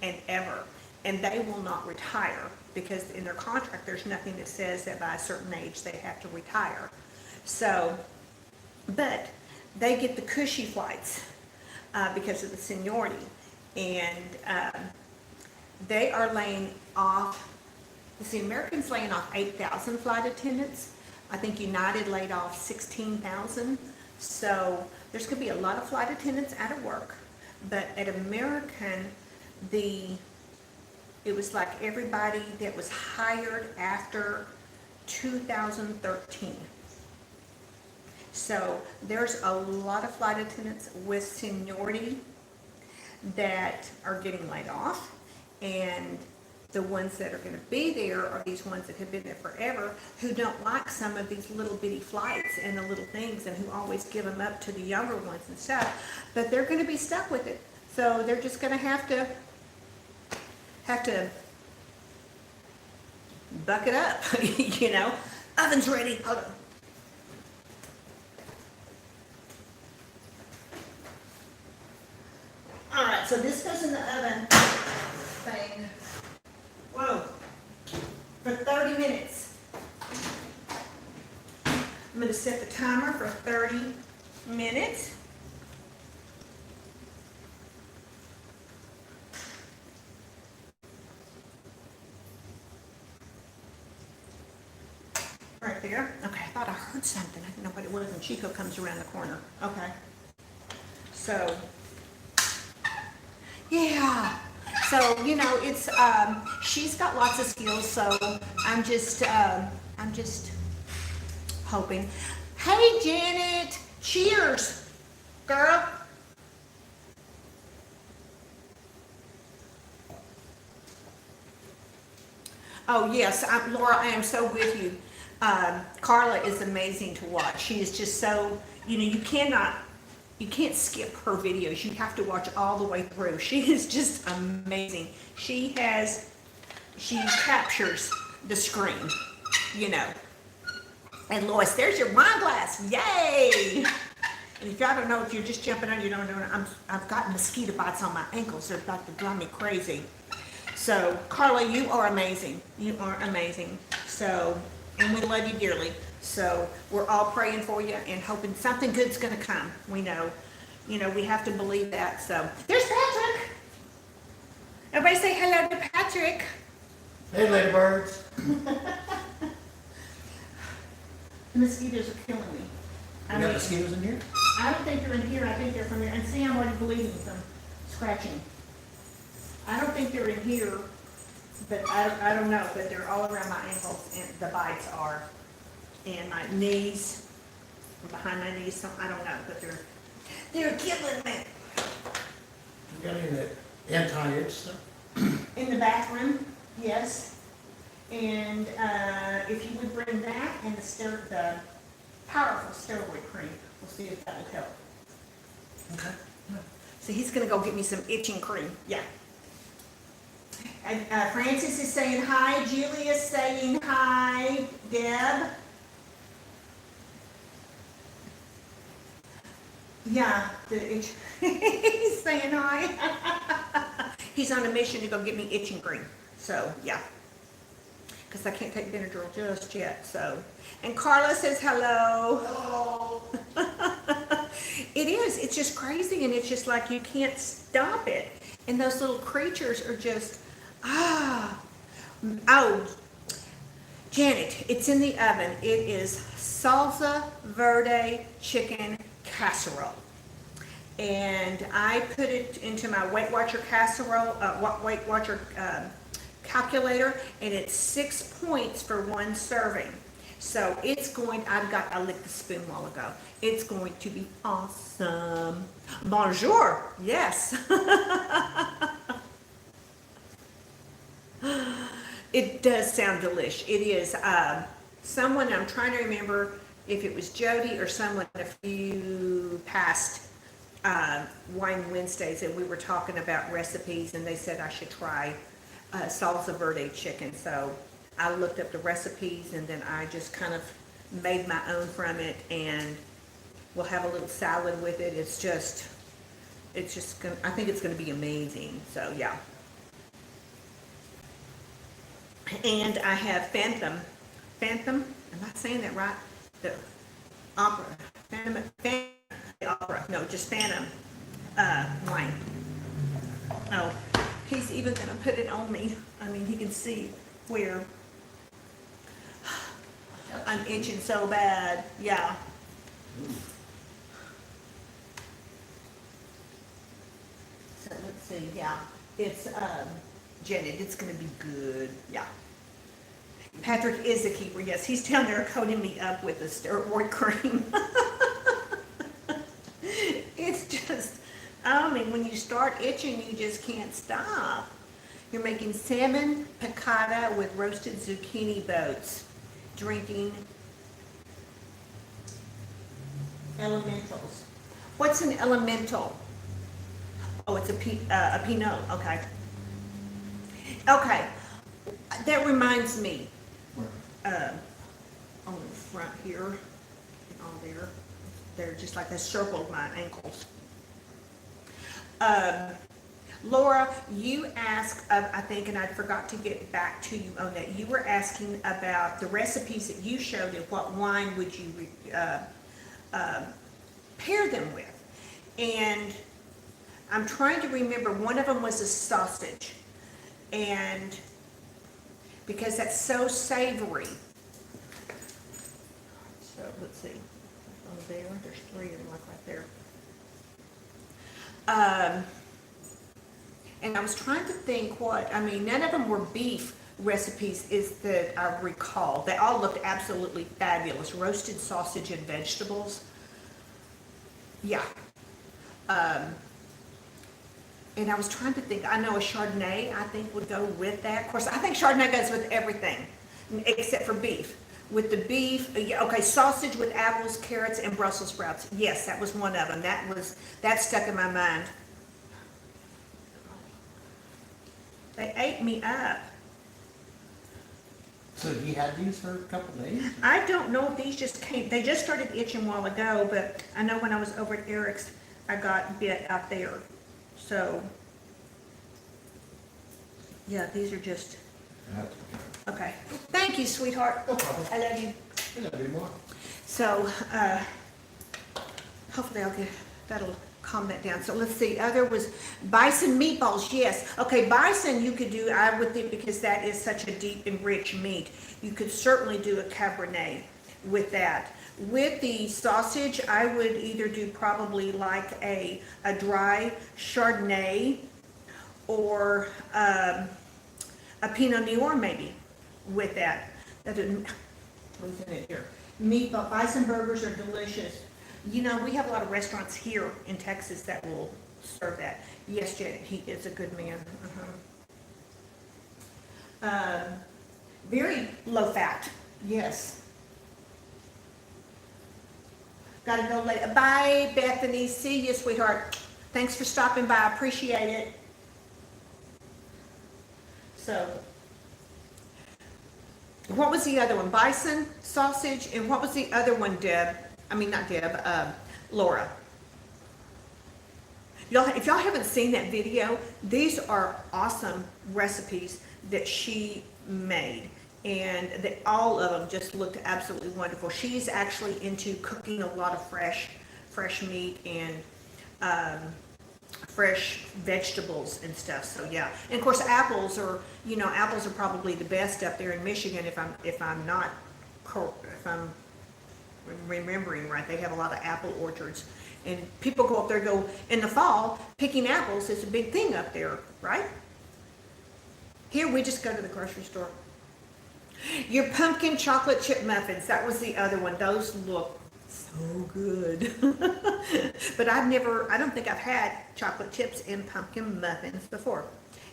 and ever, and they will not retire because in their contract there's nothing that says that by a certain age they have to retire. So, but they get the cushy flights because of the seniority, and they are laying off. See, American's laying off 8,000 flight attendants. I think United laid off 16,000. So there's going to be a lot of flight attendants out of work. But at American, it was like everybody that was hired after 2013. So there's a lot of flight attendants with seniority that are getting laid off, and the ones that are going to be there are these ones that have been there forever who don't like some of these little bitty flights and the little things, and who always give them up to the younger ones and stuff, but they're going to be stuck with it. So they're just going to have to buck it up. You know, oven's ready. Hold on. All right, so this goes in the oven thing. Whoa, for 30 minutes. I'm going to set the timer for 30 minutes. Right there. Okay, I thought I heard something. I didn't know what it was, and Chico comes around the corner. Okay. So, yeah. So, you know, it's, she's got lots of skills, so I'm just hoping. Hey, Janet, cheers, girl. Oh, yes, Laura, I am so with you. Carla is amazing to watch. She is just so, you know, you can't skip her videos. You have to watch all the way through. She is just amazing. She captures the screen, you know. And Lois, there's your wine glass. Yay! And if y'all don't know, if you're just jumping on, you don't know, I've got mosquito bites on my ankles. They're about to drive me crazy. So, Carla, you are amazing. You are amazing. So, and we love you dearly. So we're all praying for you and hoping something good's going to come. We know, you know, we have to believe that. So there's Patrick. Everybody say hello to Patrick. Hey, ladybirds. The mosquitoes are killing me. You got mosquitoes in here? I don't think they're in here. I think they're from here. And see, I'm already bleeding from scratching. I don't think they're in here, but I don't know. But they're all around my ankles, and the bites are. And my knees, behind my knees, so I don't know, but they're killing me. You got any of that anti-itch stuff? In the bathroom, yes. And if you would bring that and the powerful steroid cream, we'll see if that will help. Okay. So he's gonna go get me some itching cream. Yeah. And Francis is saying hi. Julia's saying hi. Deb. Yeah, he's saying hi. He's on a mission to go get me itching cream. So, yeah. Because I can't take Benadryl just yet, so. And Carla says hello. Hello. It is. It's just crazy, and it's just like you can't stop it. And those little creatures are just, oh, Janet, it's in the oven. It is Salsa Verde chicken casserole, and I put it into my Weight Watcher casserole, Weight Watcher calculator, and it's 6 points for one serving. So it's going. I licked the spoon a while ago. It's going to be awesome. Bonjour. Yes. It does sound delish. It is, someone, I'm trying to remember if it was Jody or someone a few past, Wine Wednesdays, and we were talking about recipes, and they said I should try, Salsa Verde chicken. So I looked up the recipes, and then I just kind of made my own from it, and we'll have a little salad with it. It's just gonna, I think it's gonna be amazing. So yeah. And I have Phantom, am I saying that right? The opera, Phantom, the opera, no, just Phantom, wine. Oh, he's even gonna put it on me. I mean, he can see where I'm itching so bad, yeah. So let's see, yeah, it's, Janet, it's gonna be good, yeah. Patrick is a keeper, yes, he's down there coating me up with the steroid cream. It's just, I mean, when you start itching, you just can't stop. You're making salmon piccata with roasted zucchini boats, drinking elementals. What's an elemental? Oh, it's a Pinot, okay. Okay, that reminds me, on the front here, and on there, they're just like they circled my ankles. Laura, you asked, I think, and I forgot to get back to you on that. You were asking about the recipes that you showed and what wine would you pair them with. And I'm trying to remember, one of them was a sausage. And because that's so savory. So let's see, over there, there's three of them like right there. And I was trying to think what, I mean, none of them were beef recipes is that I recall. They all looked absolutely fabulous. Roasted sausage and vegetables. Yeah. And I was trying to think, I know a Chardonnay, I think, would go with that. Of course, I think Chardonnay goes with everything, except for beef. With the beef, yeah, okay, sausage with apples, carrots, and Brussels sprouts. Yes, that was one of them. That stuck in my mind. They ate me up. So you had these for a couple days? I don't know if these just came, they just started itching a while ago, but I know when I was over at Eric's, I got bit out there. So, yeah, these are just, okay. Thank you, sweetheart. No problem. I love you. I love you more. So, hopefully that'll calm that down. So let's see, other was bison meatballs, yes. Okay, bison you could do, I would think, because that is such a deep and rich meat. You could certainly do a Cabernet with that. With the sausage, I would either do probably like a dry Chardonnay or a Pinot Noir maybe with that. What's in it here? Meatball, bison burgers are delicious. You know, we have a lot of restaurants here in Texas that will serve that. Yes, Janet, he is a good man. Very low fat, yes. Gotta go later. Bye, Bethany. See you, sweetheart. Thanks for stopping by. I appreciate it. So, what was the other one? Bison, sausage, and what was the other one, Deb? I mean, not Deb, Laura. If y'all haven't seen that video, these are awesome recipes that she made. And all of them just looked absolutely wonderful. She's actually into cooking a lot of fresh meat and fresh vegetables and stuff. So yeah, and of course apples are probably the best up there in Michigan. If I'm remembering right, they have a lot of apple orchards, and people go up there. Go in the fall picking apples is a big thing up there, right? Here we just go to the grocery store. Your pumpkin chocolate chip muffins, that was the other one. Those look so good. But I don't think I've had chocolate chips and pumpkin muffins before.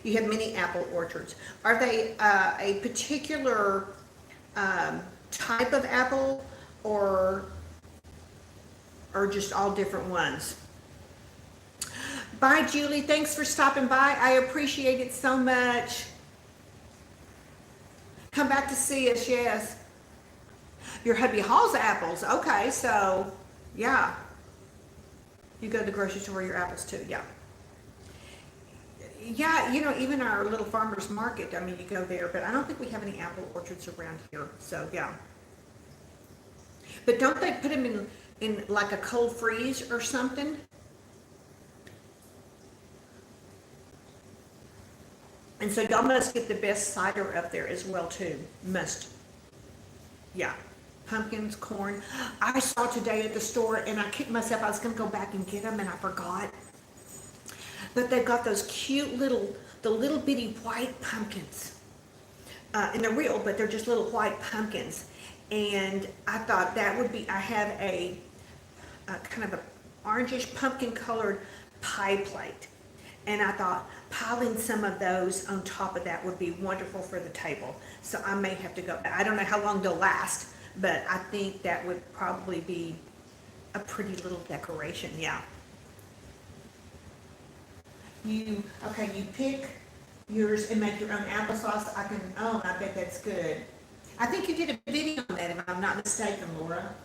You have many apple orchards. Are they a particular type of apple, or just all different ones? Bye, Julie. Thanks for stopping by. I appreciate it so much. Come back to see us, yes. Your hubby hauls apples. Okay, so, yeah. You go to the grocery store, your apples too, yeah. Yeah, you know, even our little farmer's market, I mean, you go there, but I don't think we have any apple orchards around here, so, yeah. But don't they put them in like a cold freeze or something? And so y'all must get the best cider up there as well too. Must. Yeah. Pumpkins, corn. I saw today at the store and I kicked myself. I was going to go back and get them and I forgot. But they've got those cute the little bitty white pumpkins. And they're real, but they're just little white pumpkins. And I thought that would be, I have a kind of a orangish pumpkin colored pie plate. And I thought piling some of those on top of that would be wonderful for the table. So I may have to go, I don't know how long they'll last, but I think that would probably be a pretty little decoration, yeah. You pick yours and make your own applesauce. I bet that's good. I think you did a video on that, if I'm not mistaken, Laura.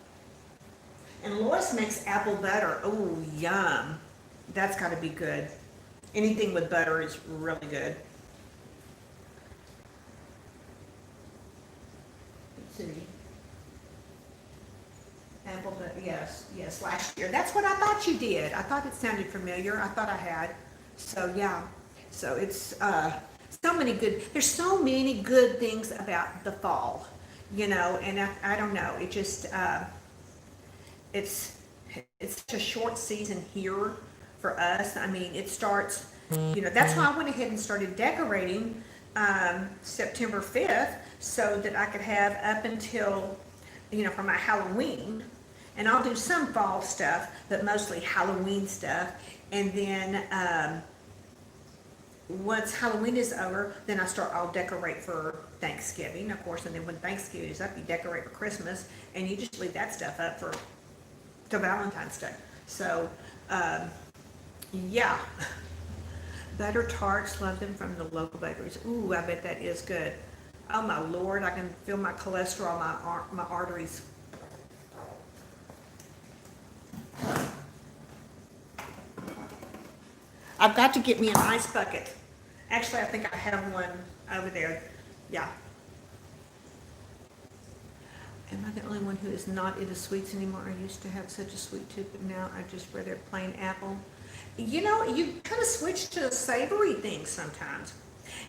And Lois makes apple butter. Oh, yum. That's got to be good. Anything with butter is really good. Let's see. Apple butter, yes, last year. That's what I thought you did. I thought it sounded familiar. I thought I had. So, yeah. So it's there's so many good things about the fall, you know, and I don't know. It just, it's such a short season here for us. I mean, it starts, you know, that's why I went ahead and started decorating September 5th so that I could have up until, you know, for my Halloween. And I'll do some fall stuff, but mostly Halloween stuff. And then once Halloween is over, then I'll decorate for Thanksgiving, of course. And then when Thanksgiving is up, you decorate for Christmas. And you just leave that stuff up till Valentine's Day. So, yeah. Butter tarts, love them from the local bakeries. Ooh, I bet that is good. Oh my Lord, I can feel my cholesterol, my arteries. I've got to get me an ice bucket. Actually, I think I have one over there. Yeah. Am I the only one who is not into sweets anymore? I used to have such a sweet tooth, but now I just rather plain apple. You know, you kind of switch to savory things sometimes.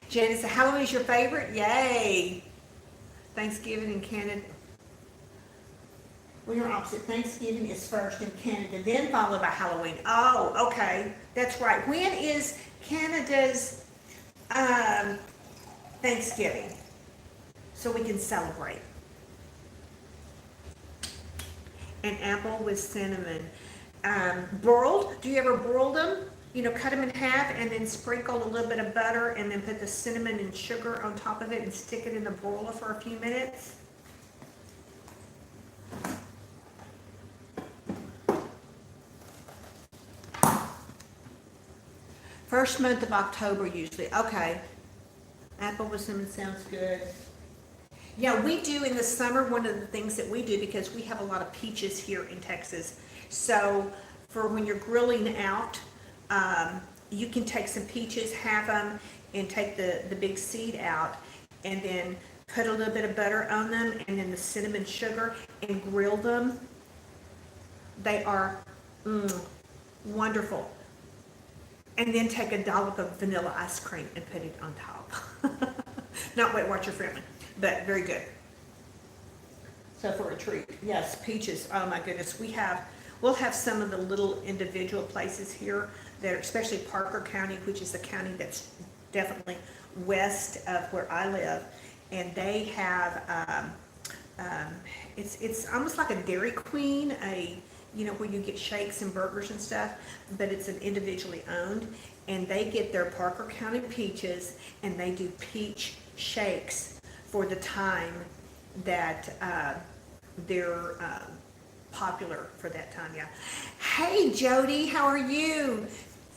Janice, Halloween is your favorite? Yay! Thanksgiving in Canada. Well, you're opposite. Thanksgiving is first in Canada, then followed by Halloween. Oh, okay. That's right. When is Canada's Thanksgiving? So we can celebrate. An apple with cinnamon. Broiled, do you ever broil them? You know, cut them in half and then sprinkle a little bit of butter and then put the cinnamon and sugar on top of it and stick it in the broiler for a few minutes. First month of October usually. Okay. Apple with cinnamon sounds good. Yeah, we do in the summer, one of the things that we do, because we have a lot of peaches here in Texas. So for when you're grilling out, you can take some peaches, halve them, and take the big seed out, and then put a little bit of butter on them, and then the cinnamon sugar, and grill them. They are wonderful. And then take a dollop of vanilla ice cream and put it on top. Not Weight Watcher friendly, but very good. So for a treat, yes, peaches. Oh my goodness, we'll have some of the little individual places here that are, especially Parker County, which is the county that's definitely west of where I live, and they have it's almost like a Dairy Queen, where you get shakes and burgers and stuff, but it's an individually owned, and they get their Parker County peaches, and they do peach shakes for the time that they're popular for that time, yeah. Hey, Jody, how are you?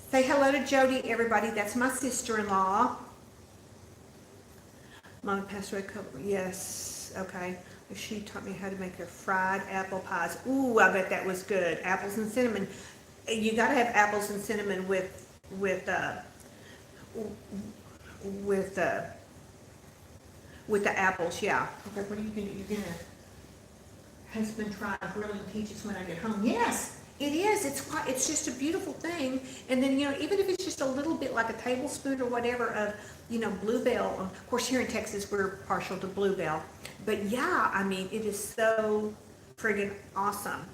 Say hello to Jody, everybody. That's my sister-in-law. Mama passed away a couple, yes, okay. She taught me how to make their fried apple pies. Ooh, I bet that was good. Apples and cinnamon. You gotta have apples and cinnamon with the apples, yeah. Okay, what are you gonna do? You're gonna husband try grilling peaches when I get home. Yes, it is. It's just a beautiful thing. And then, even if it's just a little bit, like a tablespoon or whatever of, bluebell. Of course, here in Texas, we're partial to bluebell. But yeah, I mean, it is so friggin' awesome.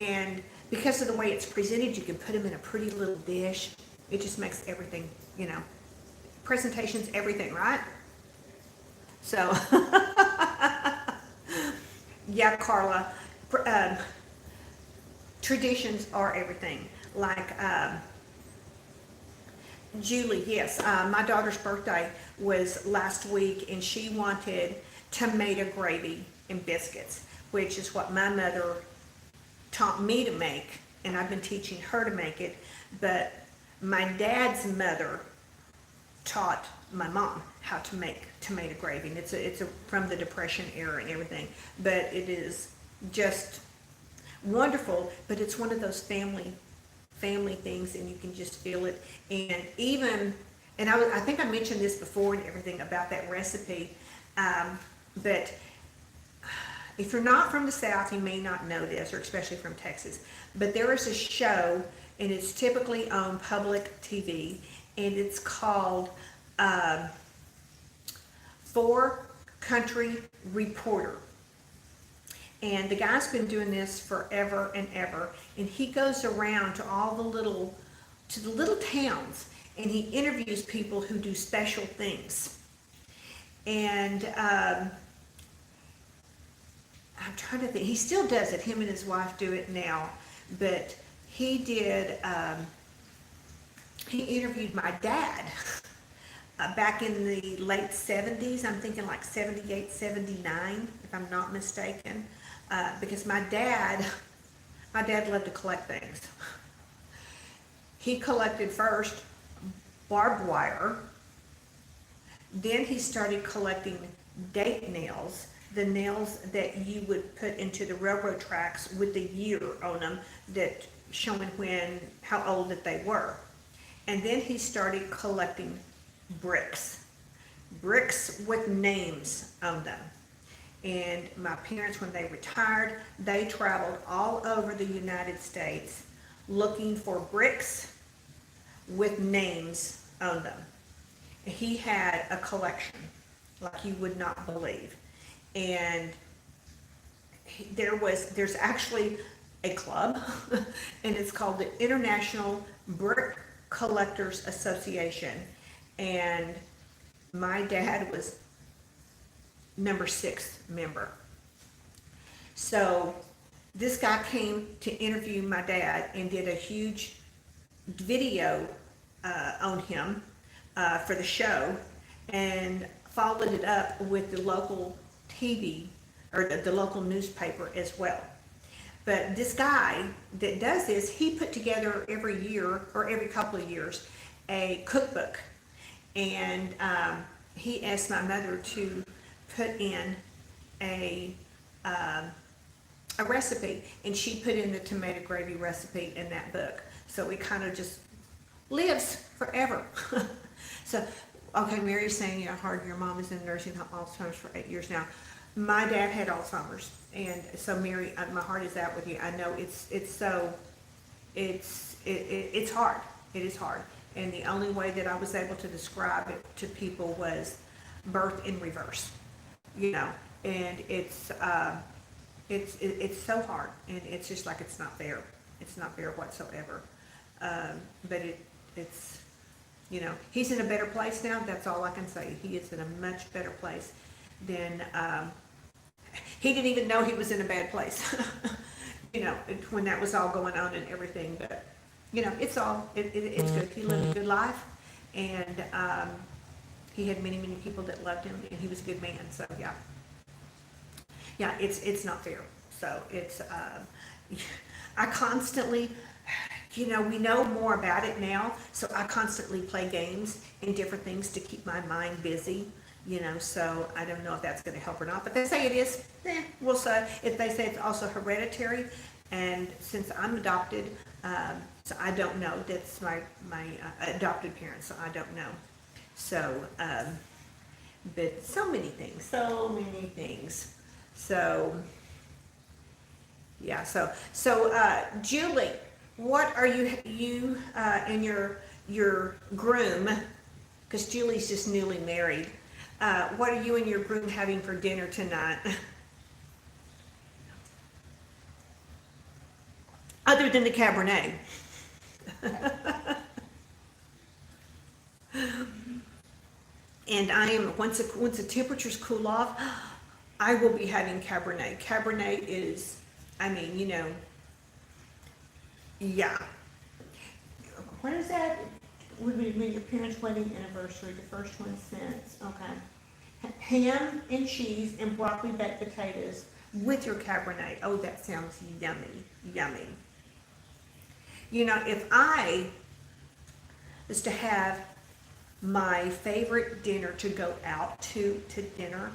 And because of the way it's presented, you can put them in a pretty little dish. It just makes everything, presentation's everything, right? So, yeah, Carla, traditions are everything. Like, Julie, yes, my daughter's birthday was last week, and she wanted tomato gravy and biscuits, which is what my mother taught me to make, and I've been teaching her to make it. But my dad's mother taught my mom how to make tomato gravy, and it's from the Depression era and everything. But it is just wonderful. But it's one of those family things, and you can just feel it. And I think I mentioned this before and everything about that recipe. But if you're not from the South, you may not know this, or especially from Texas. But there is a show, and it's typically on public TV, and it's called For Country Reporter. And the guy's been doing this forever and ever, and he goes around to the little towns, and he interviews people who do special things. And I'm trying to think, he still does it. Him and his wife do it now, but he did. He interviewed my dad back in the late 70s. I'm thinking like 78, 79, if I'm not mistaken. Because my dad loved to collect things. He collected first barbed wire, then he started collecting date nails, the nails that you would put into the railroad tracks with the year on them, that showing how old that they were. And then he started collecting bricks with names on them. And my parents, when they retired, they traveled all over the United States looking for bricks with names on them. He had a collection like you would not believe. And there's actually a club, and it's called the International Brick Collectors Association. And my dad was number 6 member. So this guy came to interview my dad and did a huge video on him for the show, and followed it up with the local TV or the local newspaper as well. But this guy that does this, he put together every year or every couple of years a cookbook, and he asked my mother to put in a recipe, and she put in the tomato gravy recipe in that book. So it kind of just lives forever. So, okay, Mary's saying, hard, your mom is in nursing home Alzheimer's for 8 years now. My dad had Alzheimer's, and so Mary, my heart is out with you. I know it's hard. It is hard, and the only way that I was able to describe it to people was birth in reverse. And it's so hard, and it's just like it's not fair. It's not fair whatsoever. But it's he's in a better place now. That's all I can say. He is in a much better place than he didn't even know he was in a bad place. you know, when that was all going on and everything, but, you know, it's good. He lived a good life, and, he had many, many people that loved him, and he was a good man, so, yeah. Yeah, it's not fair, so it's, I constantly, you know, we know more about it now, so I constantly play games and different things to keep my mind busy, you know, so I don't know if that's gonna help or not, but they say it is, we'll say, if they say it's also hereditary, and since I'm adopted, so I don't know, that's my adopted parents, so I don't know. So, but so many things, so, yeah, so, Julie, what are you and your groom, because Julie's just newly married, what are you and your groom having for dinner tonight? Other than the Cabernet. And I am, once the temperatures cool off, I will be having Cabernet. Cabernet is, I mean, you know, yeah. When is that? Would be your parents' wedding anniversary, the first one since, okay. Ham and cheese and broccoli baked potatoes with your Cabernet. Oh, that sounds yummy, yummy. You know, if I was to have my favorite dinner to go out to dinner,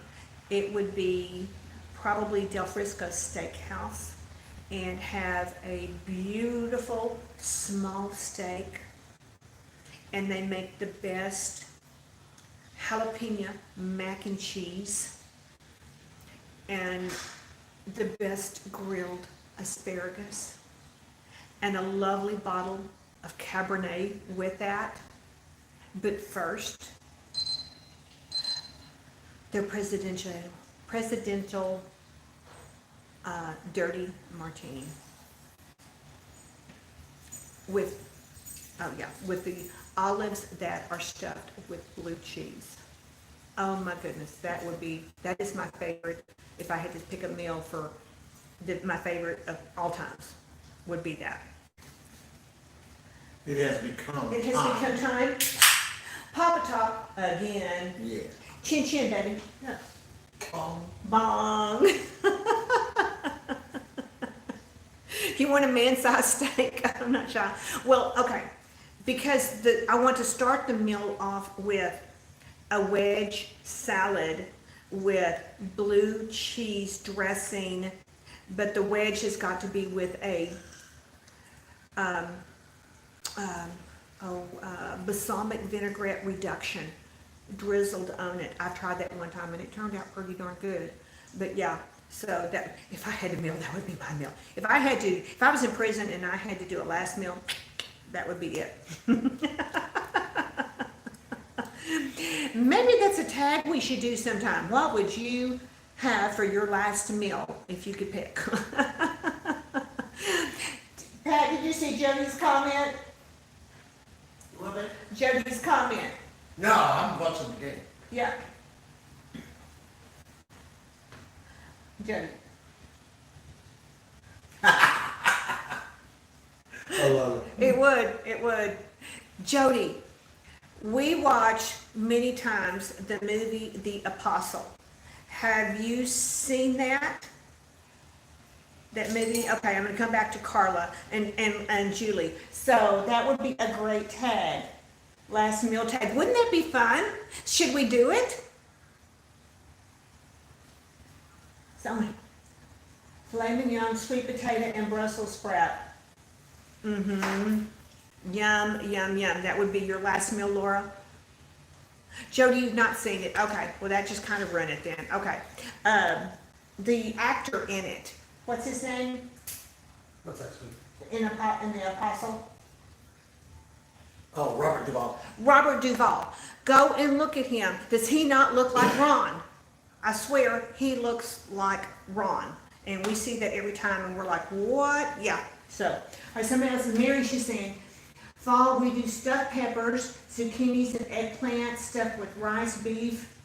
it would be probably Del Frisco Steakhouse, and have a beautiful small steak, and they make the best jalapeno mac and cheese and the best grilled asparagus and a lovely bottle of Cabernet with that. But first, their presidential dirty martini with, oh yeah, with the olives that are stuffed with blue cheese. Oh my goodness, that is my favorite. If I had to pick a meal for my favorite of all times, would be that. It has become time. Papa Top again. Yeah. Chin chin, baby. No. Bong. Bong. You want a man-sized steak? I'm not shy. Well, okay, because I want to start the meal off with a wedge salad with blue cheese dressing, but the wedge has got to be with a balsamic vinaigrette reduction drizzled on it. I tried that one time and it turned out pretty darn good. But yeah, so that if I had a meal, that would be my meal. If I was in prison and I had to do a last meal, that would be it. Maybe that's a tag we should do sometime. What would you have for your last meal if you could pick? Pat, did you see Jody's comment? What? Jody's comment. No, I'm watching the game. Yeah. Jody. I love it. It would. Jody, we watch many times the movie The Apostle. Have you seen that? That movie? Okay, I'm gonna come back to Carla and Julie. So that would be a great tag. Last meal tag. Wouldn't that be fun? Should we do it? Somebody. Filet mignon, sweet potato, and Brussels sprout. Mm-hmm. Yum, yum, yum. That would be your last meal, Laura. Jody, you've not seen it. Okay, well that just kind of run it then. Okay. The actor in it, what's his name? What's that, sweet? In The Apostle? Oh, Robert Duvall. Robert Duvall. Go and look at him. Does he not look like Ron? I swear he looks like Ron. And we see that every time and we're like, what? Yeah. So, all right, somebody else is Mary, she's saying, fall, we do stuffed peppers, zucchinis and eggplant stuffed with rice, beef,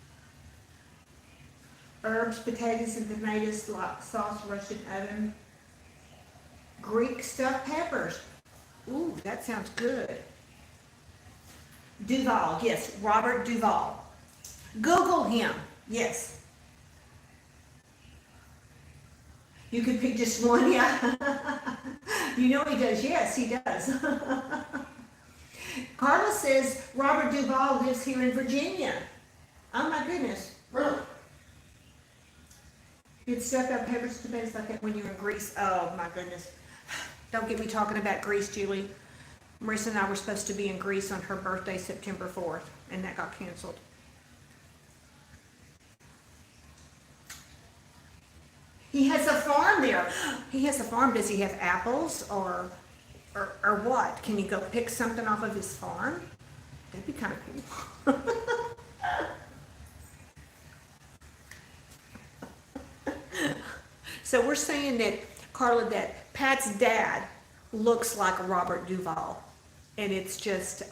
herbs, potatoes and tomatoes, sauce, roasted oven. Greek stuffed peppers. Ooh, that sounds good. Duval, yes, Robert Duval. Google him, yes. You could pick just one, yeah. You know he does, yes, he does. Carla says Robert Duval lives here in Virginia. Oh my goodness. Really? You'd stuff up peppers, tomatoes like that when you're in Greece. Oh my goodness. Don't get me talking about Greece, Julie. Marissa and I were supposed to be in Greece on her birthday, September 4th, and that got canceled. He has a farm there. He has a farm. Does he have apples or what? Can you go pick something off of his farm? That'd be kind of cool. So we're saying that, Carla, that Pat's dad looks like Robert Duval. And it's just,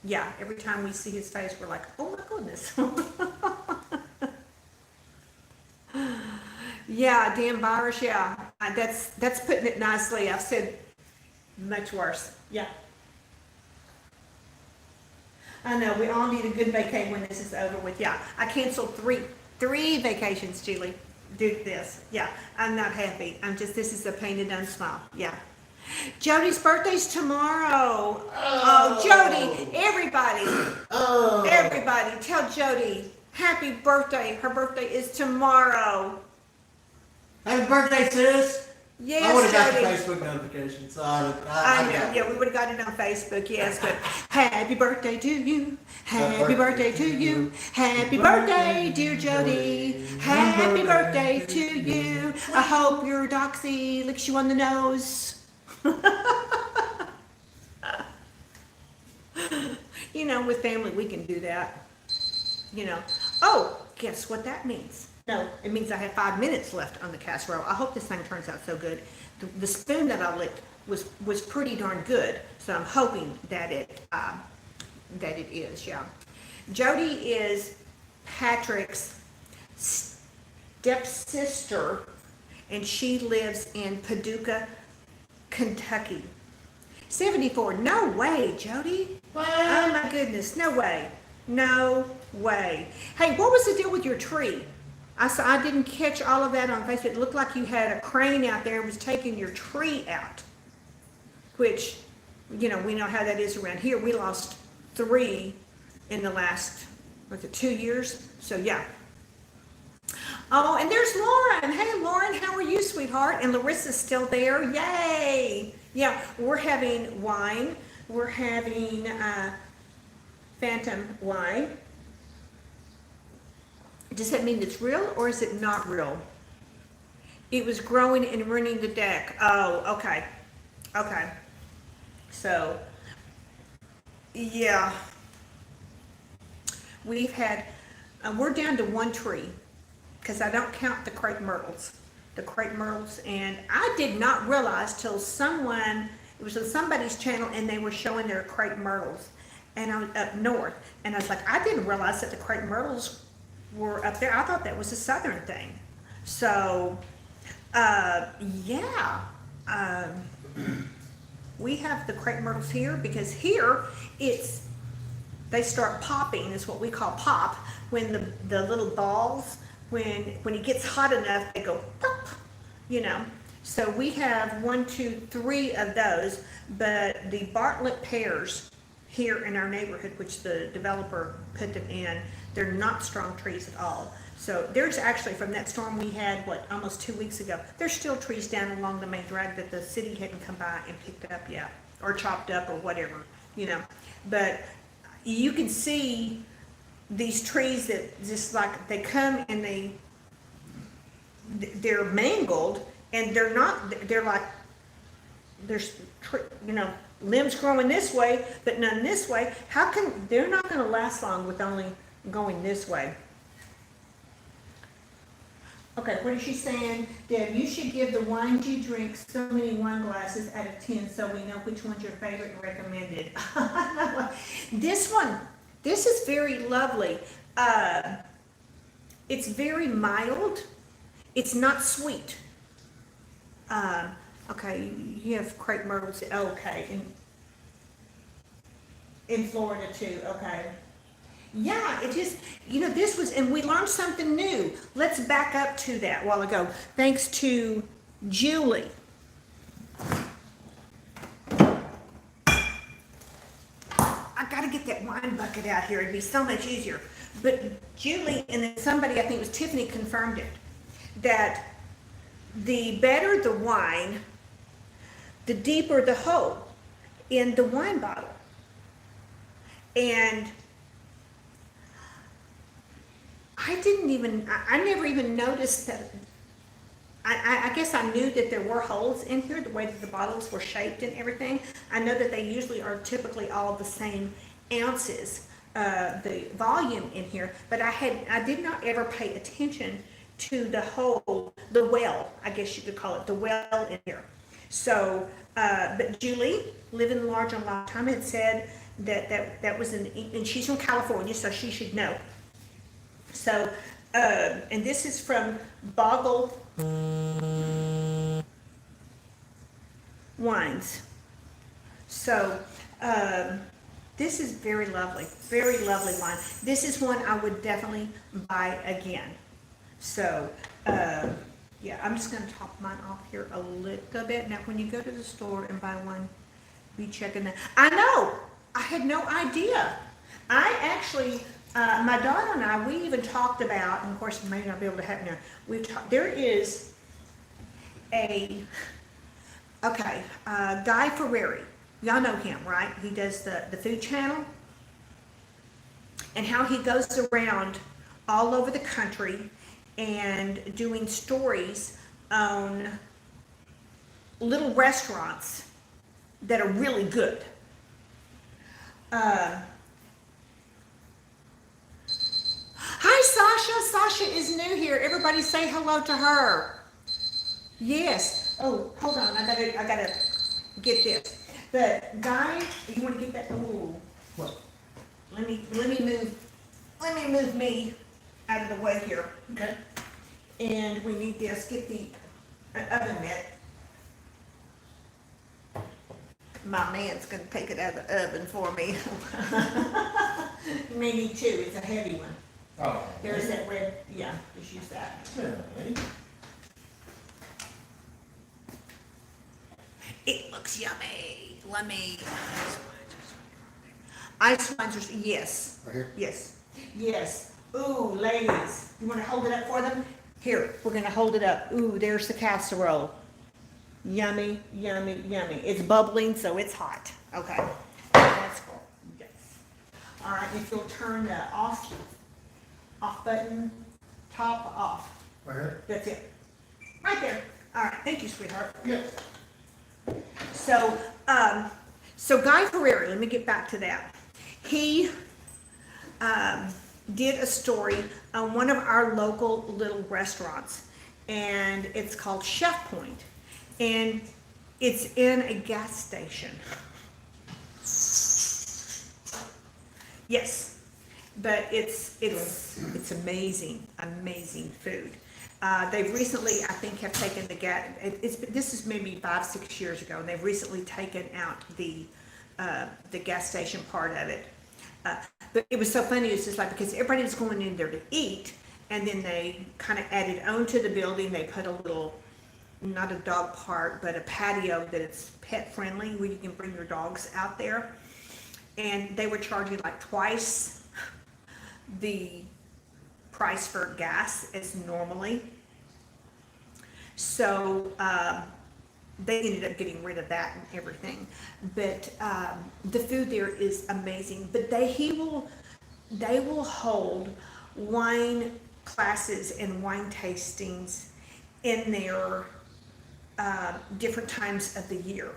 yeah, every time we see his face, we're like, oh my goodness. Yeah, Dan Byers, yeah. That's putting it nicely. I've said much worse. Yeah. I know, we all need a good vacay when this is over with. Yeah, I canceled three vacations, Julie, due to this. Yeah, I'm not happy. This is a pain and smile. Yeah. Jody's birthday's tomorrow. Oh, Jody, everybody. Oh. Everybody, tell Jody, happy birthday. Her birthday is tomorrow. Happy birthday, sis. Yes, I would have got the Jody. Facebook notification, so I know, yeah, we would have got it on Facebook, yes, but happy birthday to you, happy birthday to you, happy birthday, dear Jody, happy birthday to you. I hope your doxy licks you on the nose. You know, with family, we can do that, you know. Oh, guess what that means? No, it means I have 5 minutes left on the casserole. I hope this thing turns out so good. The spoon that I licked was pretty darn good, so I'm hoping that it is. Yeah. Jody is Patrick's stepsister, and she lives in Paducah, Kentucky. 74. No way, Jody. What? Oh my goodness. No way. No way. Hey, what was the deal with your tree? I didn't catch all of that on Facebook. It looked like you had a crane out there and was taking your tree out, which, you know, we know how that is around here. We lost 3 in the last, 2 years? So, yeah. Oh, and there's Lauren. Hey, Lauren, how are you, sweetheart? And Larissa's still there. Yay. Yeah, we're having wine. We're having Phantom wine. Does that mean it's real or is it not real? It was growing and ruining the deck. Oh, okay. Okay. So, yeah. We've had, we're down to 1 tree because I don't count the crepe myrtles. The crepe myrtles, and I did not realize till it was on somebody's channel and they were showing their crepe myrtles. And I was up north and I was like, I didn't realize that the crepe myrtles were up there. I thought that was a southern thing. So, yeah, we have the crepe myrtles here because here they start popping, is what we call pop, when the little balls, when it gets hot enough, they go pop, you know. So we have 1, 2, 3 of those, but the Bartlett pears here in our neighborhood, which the developer put them in, they're not strong trees at all. So there's actually, from that storm we had, almost 2 weeks ago, there's still trees down along the main drag that the city hadn't come by and picked up yet, or chopped up or whatever, you know. But you can see these trees that just like, they come and they're mangled, and they're like, there's, you know, limbs growing this way, but none this way. How can, they're not going to last long with only going this way. Okay, what is she saying? Deb, you should give the wines you drink so many wine glasses out of 10 so we know which one's your favorite and recommended. This one, this is very lovely. It's very mild. It's not sweet. Okay, you have crepe myrtles, okay, in Florida too, okay. Yeah, it just, this was, and we learned something new. Let's back up to that a while ago. Thanks to Julie. I gotta get that wine bucket out here. It'd be so much easier. But Julie, and then somebody, I think it was Tiffany, confirmed it, that the better the wine, the deeper the hole in the wine bottle. And I never even noticed that. I guess I knew that there were holes in here, the way that the bottles were shaped and everything. I know that they usually are typically all the same ounces, the volume in here, but I did not ever pay attention to the hole, the well, I guess you could call it, the well in here. So, but Julie, living large and lifetime, had said that was and she's from California, so she should know. So, and this is from Boggle Wines. So, this is very lovely wine. This is one I would definitely buy again. So, yeah, I'm just gonna top mine off here a little bit. Now, when you go to the store and buy one, be checking that. I know, I had no idea. I actually, my daughter and I, we even talked about, and of course, it may not be able to happen there. There is Guy Ferrari. Y'all know him, right? He does the Food Channel, and how he goes around all over the country and doing stories on little restaurants that are really good. Hi, Sasha. Sasha is new here. Everybody say hello to her. Yes. Oh, hold on. I gotta get this. But Guy, you want to get that? Ooh. What? Let me move me out of the way here. Okay. And we need this. Get the oven mitt. My man's gonna take it out of the oven for me. Maybe too. It's a heavy one. Oh. There's that red. Yeah, just use that. Okay. It looks yummy. Let me. Ice wines are, yes. Right here? Yes. Yes. Ooh, ladies. You want to hold it up for them? Here, we're going to hold it up. Ooh, there's the casserole. Yummy, yummy, yummy. It's bubbling, so it's hot. Okay. That's cool. Yes. All right, if you'll turn the off button, top off. Right here? That's it. Right there. All right. Thank you, sweetheart. Yes. So, so Guy Ferrari, let me get back to that. He did a story on one of our local little restaurants, and it's called Chef Point, and it's in a gas station. Yes, but it's amazing food. They've recently, I think, have taken the gas. This is maybe 5-6 years ago, and they've recently taken out the gas station part of it. But it was so funny. It's just like, because everybody was going in there to eat, and then they kind of added on to the building. They put a little, not a dog park, but a patio that it's pet friendly, where you can bring your dogs out there. And they were charging like twice the price for gas as normally. So they ended up getting rid of that and everything. But the food there is amazing. But they will hold wine classes and wine tastings in their different times of the year.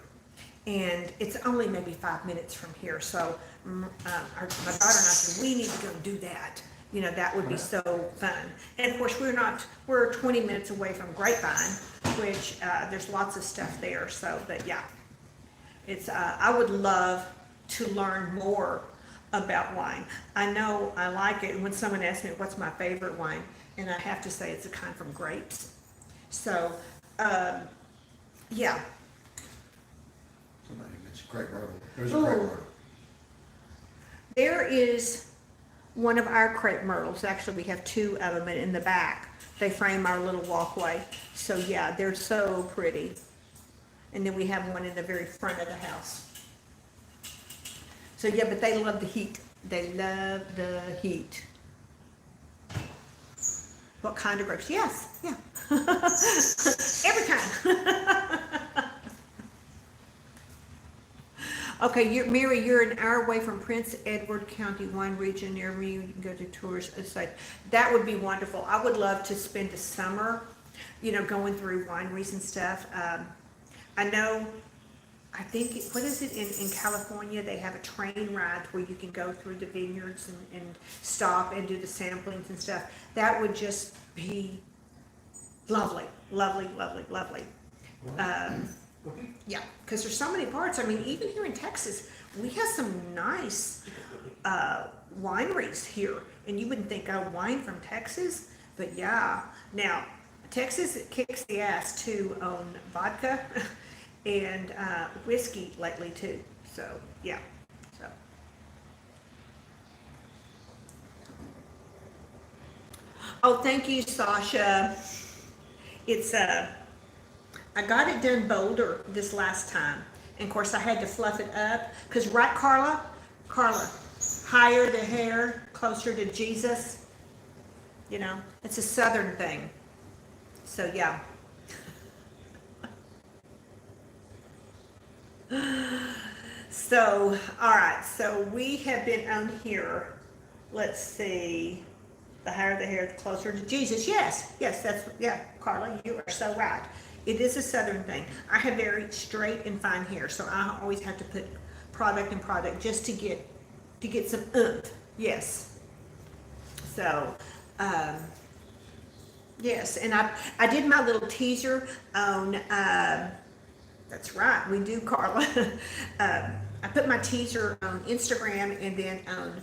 And it's only maybe 5 minutes from here. So my daughter and I said, we need to go do that. You know, that would be so fun. And of course, we're 20 minutes away from Grapevine, which there's lots of stuff there. So, but yeah, it's, I would love to learn more about wine. I know I like it. And when someone asks me what's my favorite wine, and I have to say it's a kind from grapes. So, yeah, Crepe myrtle. There's a crepe Ooh. myrtle. There is one of our crepe myrtles. Actually, we have two of them in the back. They frame our little walkway. So yeah, they're so pretty. And then we have one in the very front of the house. So yeah, but they love the heat. They love the heat. What kind of grapes? Yes, yeah. Every kind. Okay, Mary, you're an hour away from Prince Edward County wine region near me. You can go to tours. It's like, that would be wonderful. I would love to spend the summer, going through wineries and stuff. I know, I think, what is it, in California, they have a train ride where you can go through the vineyards and stop and do the samplings and stuff. That would just be lovely, lovely, lovely, lovely. Yeah, because there's so many parts. I mean, even here in Texas, we have some nice wineries here. And you wouldn't think, oh, wine from Texas? But yeah. Now, Texas kicks the ass, too, on vodka and whiskey lately, too. So, yeah. So. Oh, thank you, Sasha. It's I got it done bolder this last time. And of course I had to fluff it up. Cause right, Carla, higher the hair, closer to Jesus. It's a Southern thing. So yeah. So, all right. So we have been on here. Let's see. The higher the hair, the closer to Jesus. Yes, Carla, you are so right. It is a Southern thing. I have very straight and fine hair, so I always have to put product and product just to get some oomph. Yes. So, yes, and I did my little teaser on. That's right, we do, Carla. I put my teaser on Instagram and then on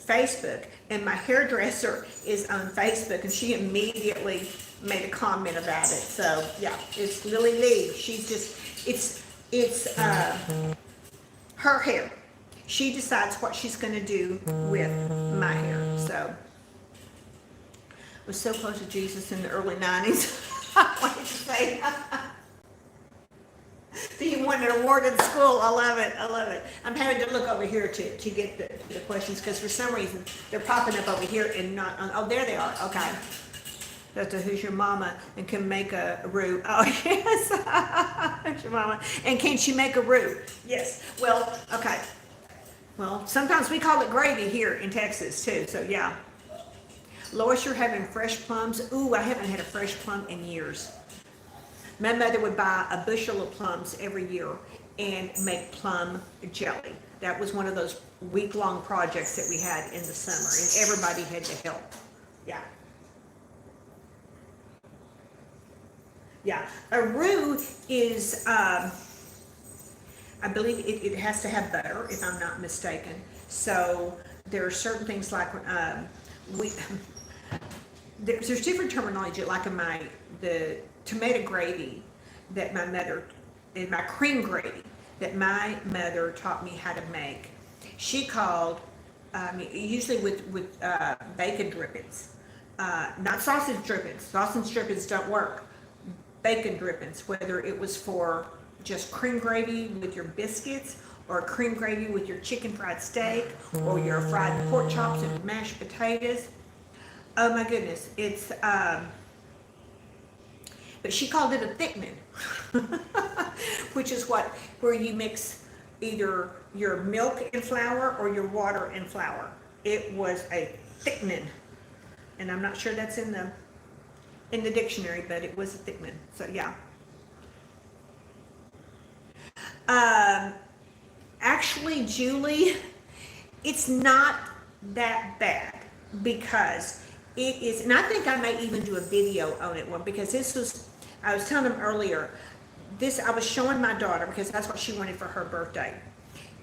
Facebook, and my hairdresser is on Facebook, and she immediately made a comment about it. So yeah, it's Lily Lee. She's just, it's her hair. She decides what she's going to do with my hair. So I was so close to Jesus in the early 90s. I wanted to say. So you won an award in school. I love it. I love it. I'm having to look over here to get the questions, because for some reason they're popping up over here and not on. Oh, there they are. Okay. That's a who's your mama and can make a roux. Oh, yes. Who's your mama? And can she make a roux? Yes. Well, okay. Well, sometimes we call it gravy here in Texas too. So yeah. Lois, you're having fresh plums. Ooh, I haven't had a fresh plum in years. My mother would buy a bushel of plums every year and make plum jelly. That was one of those week-long projects that we had in the summer, and everybody had to help. Yeah. Yeah. A roux is, I believe it has to have butter, if I'm not mistaken. So there are certain things like there's different terminology, like in the tomato gravy that my mother, and my cream gravy that my mother taught me how to make. She called, usually with bacon drippings, not sausage drippings. Sausage drippings don't work. Bacon drippings, whether it was for just cream gravy with your biscuits, or cream gravy with your chicken fried steak, or your fried pork chops and mashed potatoes. Oh my goodness, it's, but she called it a thickening, which is where you mix either your milk and flour or your water and flour. It was a thickening, and I'm not sure that's in the dictionary, but it was a thickening. So yeah. Actually, Julie, it's not that bad, because it is, and I think I may even do a video on it, because this was, I was telling him earlier, I was showing my daughter, because that's what she wanted for her birthday.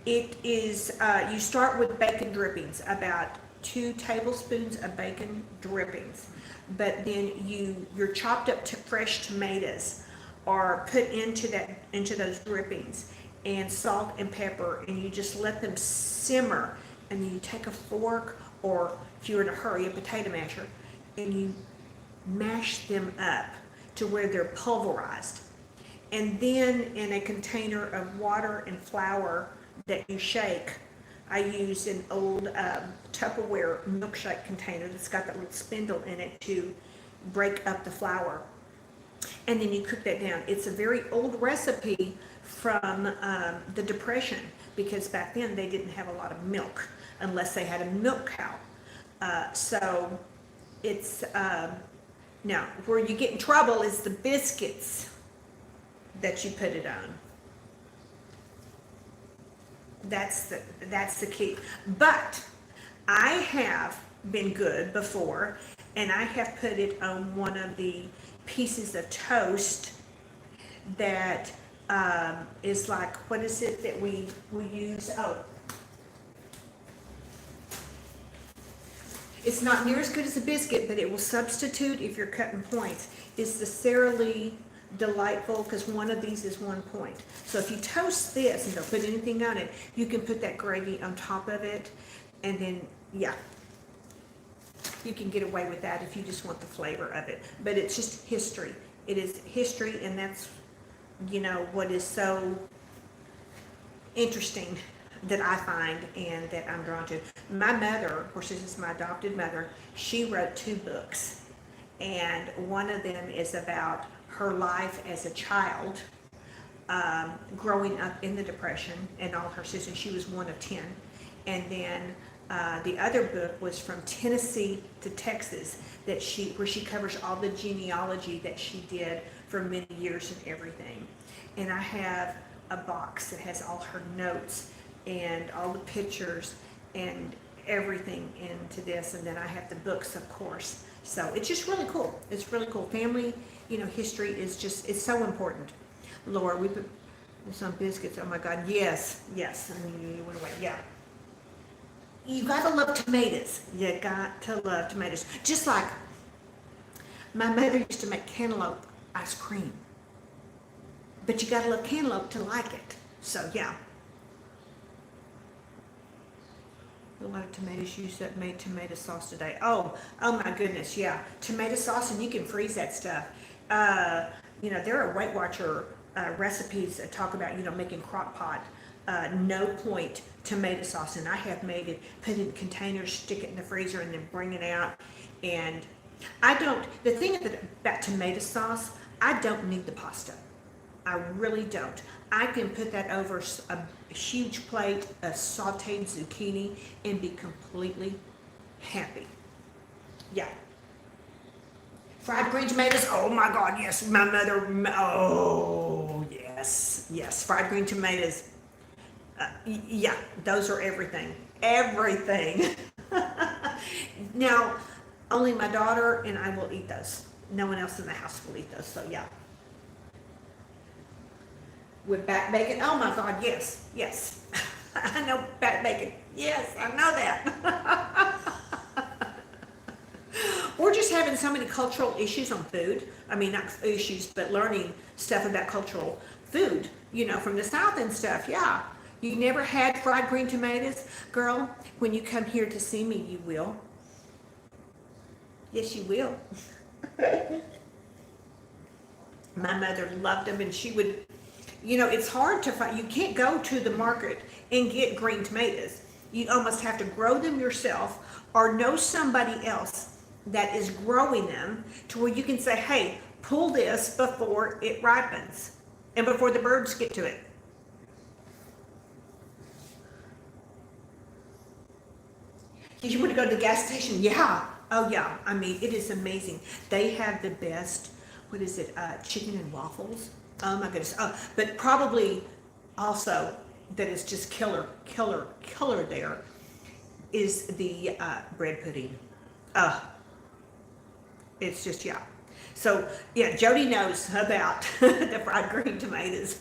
It is, you start with bacon drippings, about 2 tablespoons of bacon drippings, but then your chopped up fresh tomatoes are put into those drippings, and salt and pepper, and you just let them simmer. And then you take a fork, or if you're in a hurry, a potato masher, and you mash them up to where they're pulverized. And then in a container of water and flour that you shake, I use an old Tupperware milkshake container that's got that little spindle in it to break up the flour. And then you cook that down. It's a very old recipe from the Depression, because back then they didn't have a lot of milk unless they had a milk cow. So it's, now where you get in trouble is the biscuits that you put it on. That's the key. But I have been good before, and I have put it on one of the pieces of toast that is like, what is it that we use? Oh, it's not near as good as a biscuit, but it will substitute if you're cutting points. It's the Sara Lee Delightful, because one of these is 1 point. So if you toast this and don't put anything on it, you can put that gravy on top of it, and then, yeah, you can get away with that if you just want the flavor of it. But it's just history. It is history, and that's, you know, what is so interesting that I find and that I'm drawn to. My mother, of course, this is my adopted mother, she wrote 2 books, and one of them is about her life as a child, growing up in the Depression, and all her sisters. She was one of 10. And then the other book was from Tennessee to Texas, where she covers all the genealogy that she did for many years and everything. And I have a box that has all her notes and all the pictures and everything into this. And then I have the books, of course. So it's just really cool. It's really cool. Family, you know, history is just, it's so important. Laura, we put this on biscuits. Oh my God. Yes. Yes. I mean, you went away. Yeah. You gotta love tomatoes. You got to love tomatoes. Just like my mother used to make cantaloupe ice cream. But you gotta love cantaloupe to like it. So yeah. A lot of tomatoes used that made tomato sauce today. Oh my goodness, yeah. Tomato sauce, and you can freeze that stuff. You know, there are Weight Watcher recipes that talk about, you know, making crock pot, no point tomato sauce. And I have made it, put it in containers, stick it in the freezer, and then bring it out. And I don't, the thing about tomato sauce, I don't need the pasta. I really don't. I can put that over a huge plate of sauteed zucchini and be completely happy. Yeah. Fried green tomatoes, oh my God, yes. My mother, oh yes, yes. Fried green tomatoes, yeah, those are everything. Everything. Now, only my daughter and I will eat those. No one else in the house will eat those, so yeah. With back bacon, oh my God, yes, yes. I know back bacon, yes, I know that. We're just having so many cultural issues on food. I mean, not issues, but learning stuff about cultural food, you know, from the South and stuff, yeah. You never had fried green tomatoes? Girl, when you come here to see me, you will. Yes, you will. My mother loved them, and she would, you know, it's hard to find, you can't go to the market and get green tomatoes. You almost have to grow them yourself or know somebody else that is growing them to where you can say, hey, pull this before it ripens and before the birds get to it. You want to go to the gas station? Yeah. Oh yeah. I mean, it is amazing. They have the best, what is it, chicken and waffles. Oh my goodness. Oh, but probably also that is just killer there is the bread pudding. It's just, yeah. So yeah, Jody knows about the fried green tomatoes.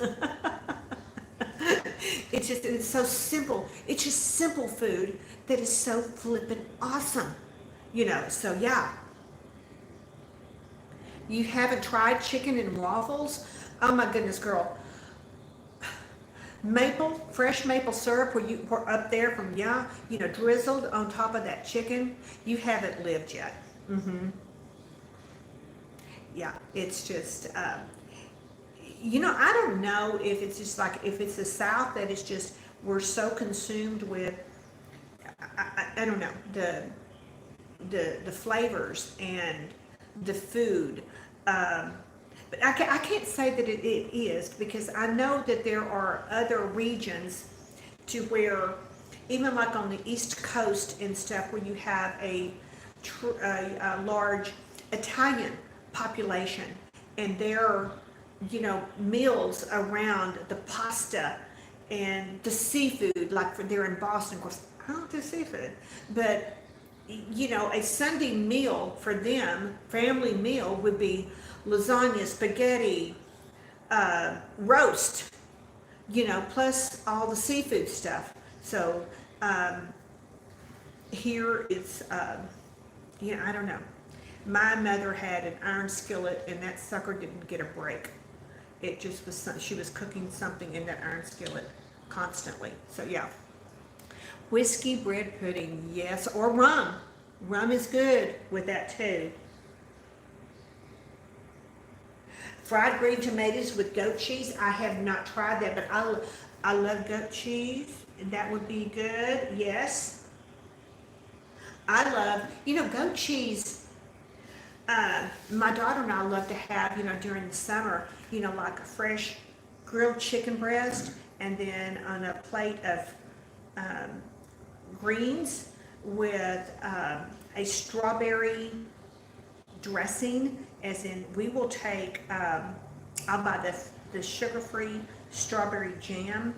It's so simple. It's just simple food that is so flippin' awesome. You know, so yeah. You haven't tried chicken and waffles? Oh my goodness, girl. fresh maple syrup where you pour up there from, yeah, drizzled on top of that chicken. You haven't lived yet. Yeah, it's just, I don't know if it's just like, if it's the South that it's just, we're so consumed with, I don't know, the flavors and the food. But I can't say that it is, because I know that there are other regions to where, even like on the East Coast and stuff, where you have a large Italian population, and their meals around the pasta and the seafood, like for there in Boston. Of course, I don't do seafood, but a Sunday meal for them, family meal, would be lasagna, spaghetti, roast, plus all the seafood stuff. So here it's, I don't know. My mother had an iron skillet, and that sucker didn't get a break. It just was, she was cooking something in that iron skillet constantly. So yeah. Whiskey bread pudding, yes, or rum. Rum is good with that too. Fried green tomatoes with goat cheese. I have not tried that, but I love goat cheese. That would be good, yes. I love, goat cheese. My daughter and I love to have, during the summer, like a fresh grilled chicken breast, and then on a plate of greens with a strawberry dressing, as in we will take, I'll buy the sugar-free strawberry jam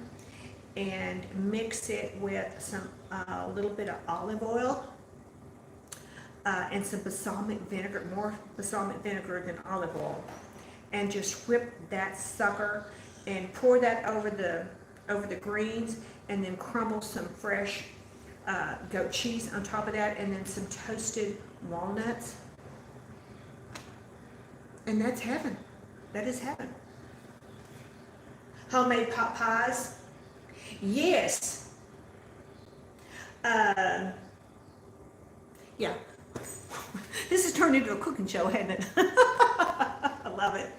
and mix it with some a little bit of olive oil and some balsamic vinegar, more balsamic vinegar than olive oil, and just whip that sucker and pour that over the greens, and then crumble some fresh goat cheese on top of that, and then some toasted walnuts, and that's heaven. That is heaven. Homemade pot pies, yes. Yeah. This has turned into a cooking show, hasn't it? I love it.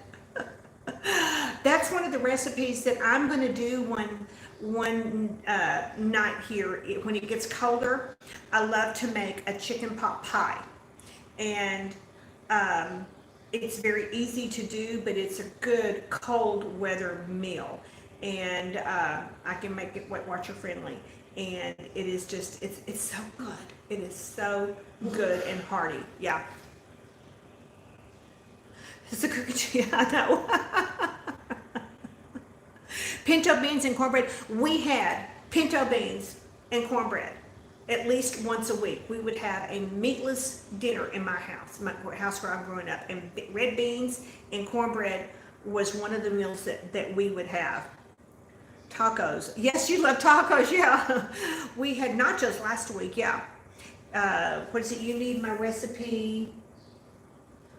That's one of the recipes that I'm going to do one night here when it gets colder. I love to make a chicken pot pie, and it's very easy to do, but it's a good cold weather meal, and I can make it wet watcher friendly, and it is just, it's so good. It is so good and hearty. Yeah. It's a cookie show. I know. Pinto beans and cornbread. We had pinto beans and cornbread at least once a week. We would have a meatless dinner in my house where I'm growing up, and red beans and cornbread was one of the meals that we would have. Tacos. Yes, you love tacos, yeah. We had nachos last week, yeah. What is it? You need my recipe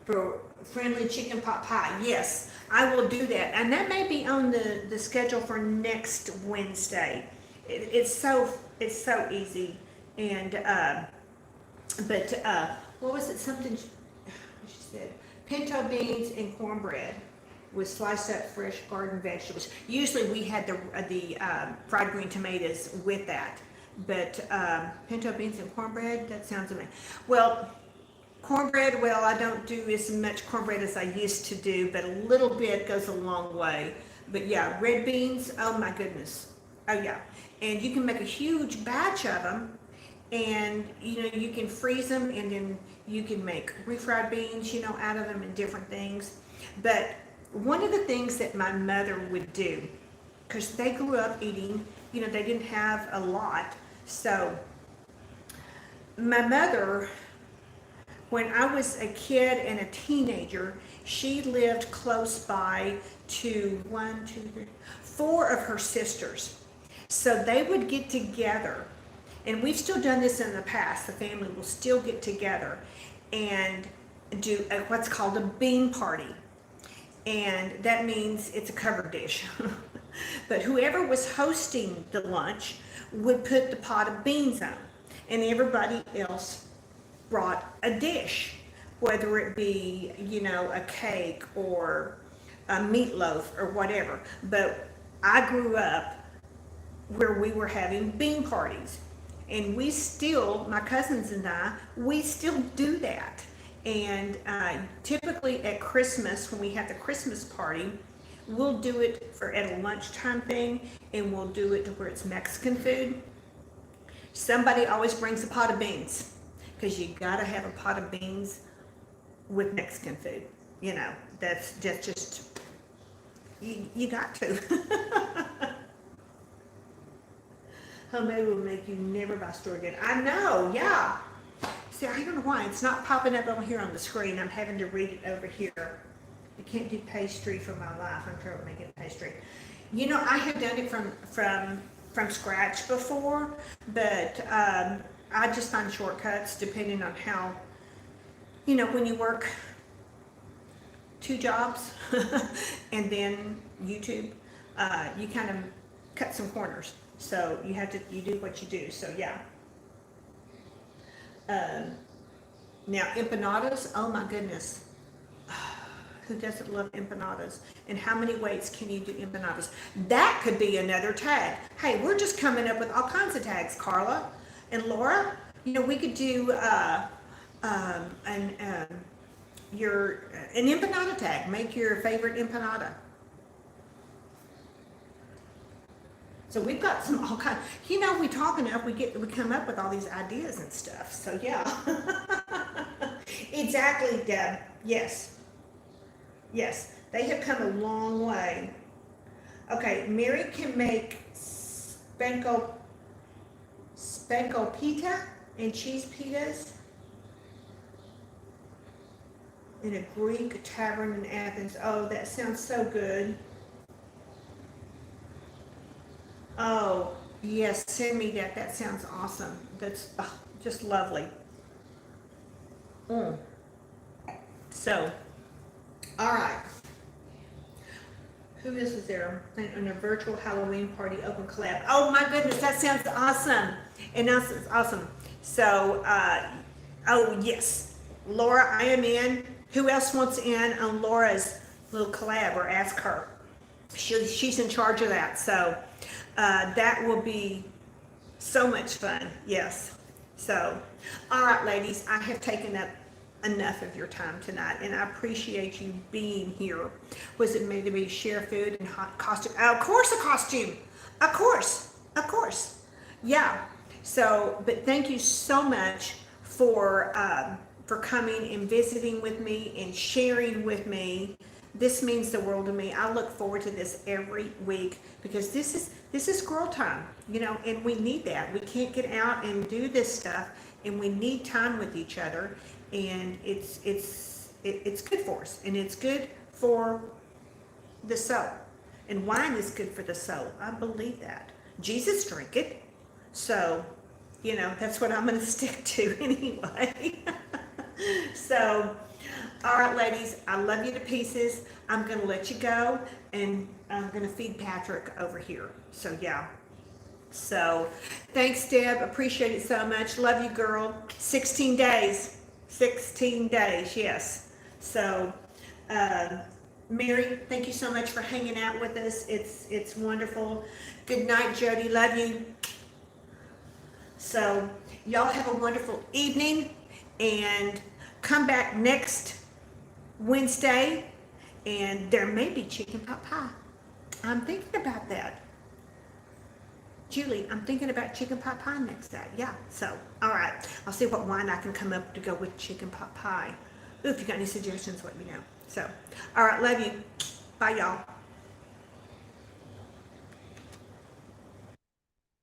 for friendly chicken pot pie. Yes, I will do that. And that may be on the schedule for next Wednesday. It's so easy. And, what was it? Something she said. Pinto beans and cornbread with sliced up fresh garden vegetables. Usually we had the fried green tomatoes with that. But pinto beans and cornbread, that sounds amazing. Well, cornbread, I don't do as much cornbread as I used to do, but a little bit goes a long way. But yeah, red beans, oh my goodness. Oh yeah. And you can make a huge batch of them, and you can freeze them, and then you can make refried beans, out of them, and different things. But one of the things that my mother would do, because they grew up eating, they didn't have a lot. So my mother, when I was a kid and a teenager, she lived close by to 4 of her sisters. So they would get together, and we've still done this in the past. The family will still get together and do what's called a bean party. And that means it's a covered dish. But whoever was hosting the lunch would put the pot of beans on, and everybody else brought a dish, whether it be, a cake or a meatloaf or whatever. But I grew up where we were having bean parties, and we still, my cousins and I, we still do that. And typically at Christmas, when we have the Christmas party, we'll do it at a lunchtime thing, and we'll do it to where it's Mexican food. Somebody always brings a pot of beans, because you gotta have a pot of beans with Mexican food. That's just you got to. Homemade will make you never buy store again. I know, yeah. See, I don't know why it's not popping up over here on the screen. I'm having to read it over here. I can't do pastry for my life. I'm trying to make it pastry. I have done it from scratch before, but I just find shortcuts depending on how, when you work 2 jobs and then YouTube, you kind of cut some corners. So you do what you do. So yeah. Now empanadas, oh my goodness. Who doesn't love empanadas? And how many ways can you do empanadas? That could be another tag. Hey, we're just coming up with all kinds of tags, Carla and Laura. We could do an empanada tag. Make your favorite empanada. So we've got some all kind. We talk enough. We come up with all these ideas and stuff. So yeah, exactly, Deb. Yes, they have come a long way. Okay, Mary can make spanko pita and cheese pitas in a Greek tavern in Athens. Oh, that sounds so good. Oh, yes, send me that. That sounds awesome. That's just lovely. So, all right. Who else is there? On a virtual Halloween party open collab. Oh my goodness, that sounds awesome. And that's awesome. So, oh yes, Laura, I am in. Who else wants in on Laura's little collab, or ask her? She's in charge of that. So, that will be so much fun. Yes. So, all right, ladies, I have taken up enough of your time tonight, and I appreciate you being here. Was it made to be share food and hot costume? Of course, a costume. Of course. Yeah. So, but thank you so much for coming and visiting with me and sharing with me. This means the world to me. I look forward to this every week, because this is girl time, and we need that. We can't get out and do this stuff, and we need time with each other, and it's good for us, and it's good for the soul. And wine is good for the soul. I believe that. Jesus drank it, so that's what I'm going to stick to anyway. So. All right, ladies, I love you to pieces. I'm going to let you go, and I'm going to feed Patrick over here. So, yeah. So, thanks, Deb. Appreciate it so much. Love you, girl. 16 days. 16 days, yes. So, Mary, thank you so much for hanging out with us. It's wonderful. Good night, Jody. Love you. So, y'all have a wonderful evening, and come back next Wednesday, and there may be chicken pot pie. I'm thinking about that. Julie, I'm thinking about chicken pot pie next day. Yeah, so, all right. I'll see what wine I can come up to go with chicken pot pie. Ooh, if you got any suggestions, let me know. So, all right, love you. Bye, y'all.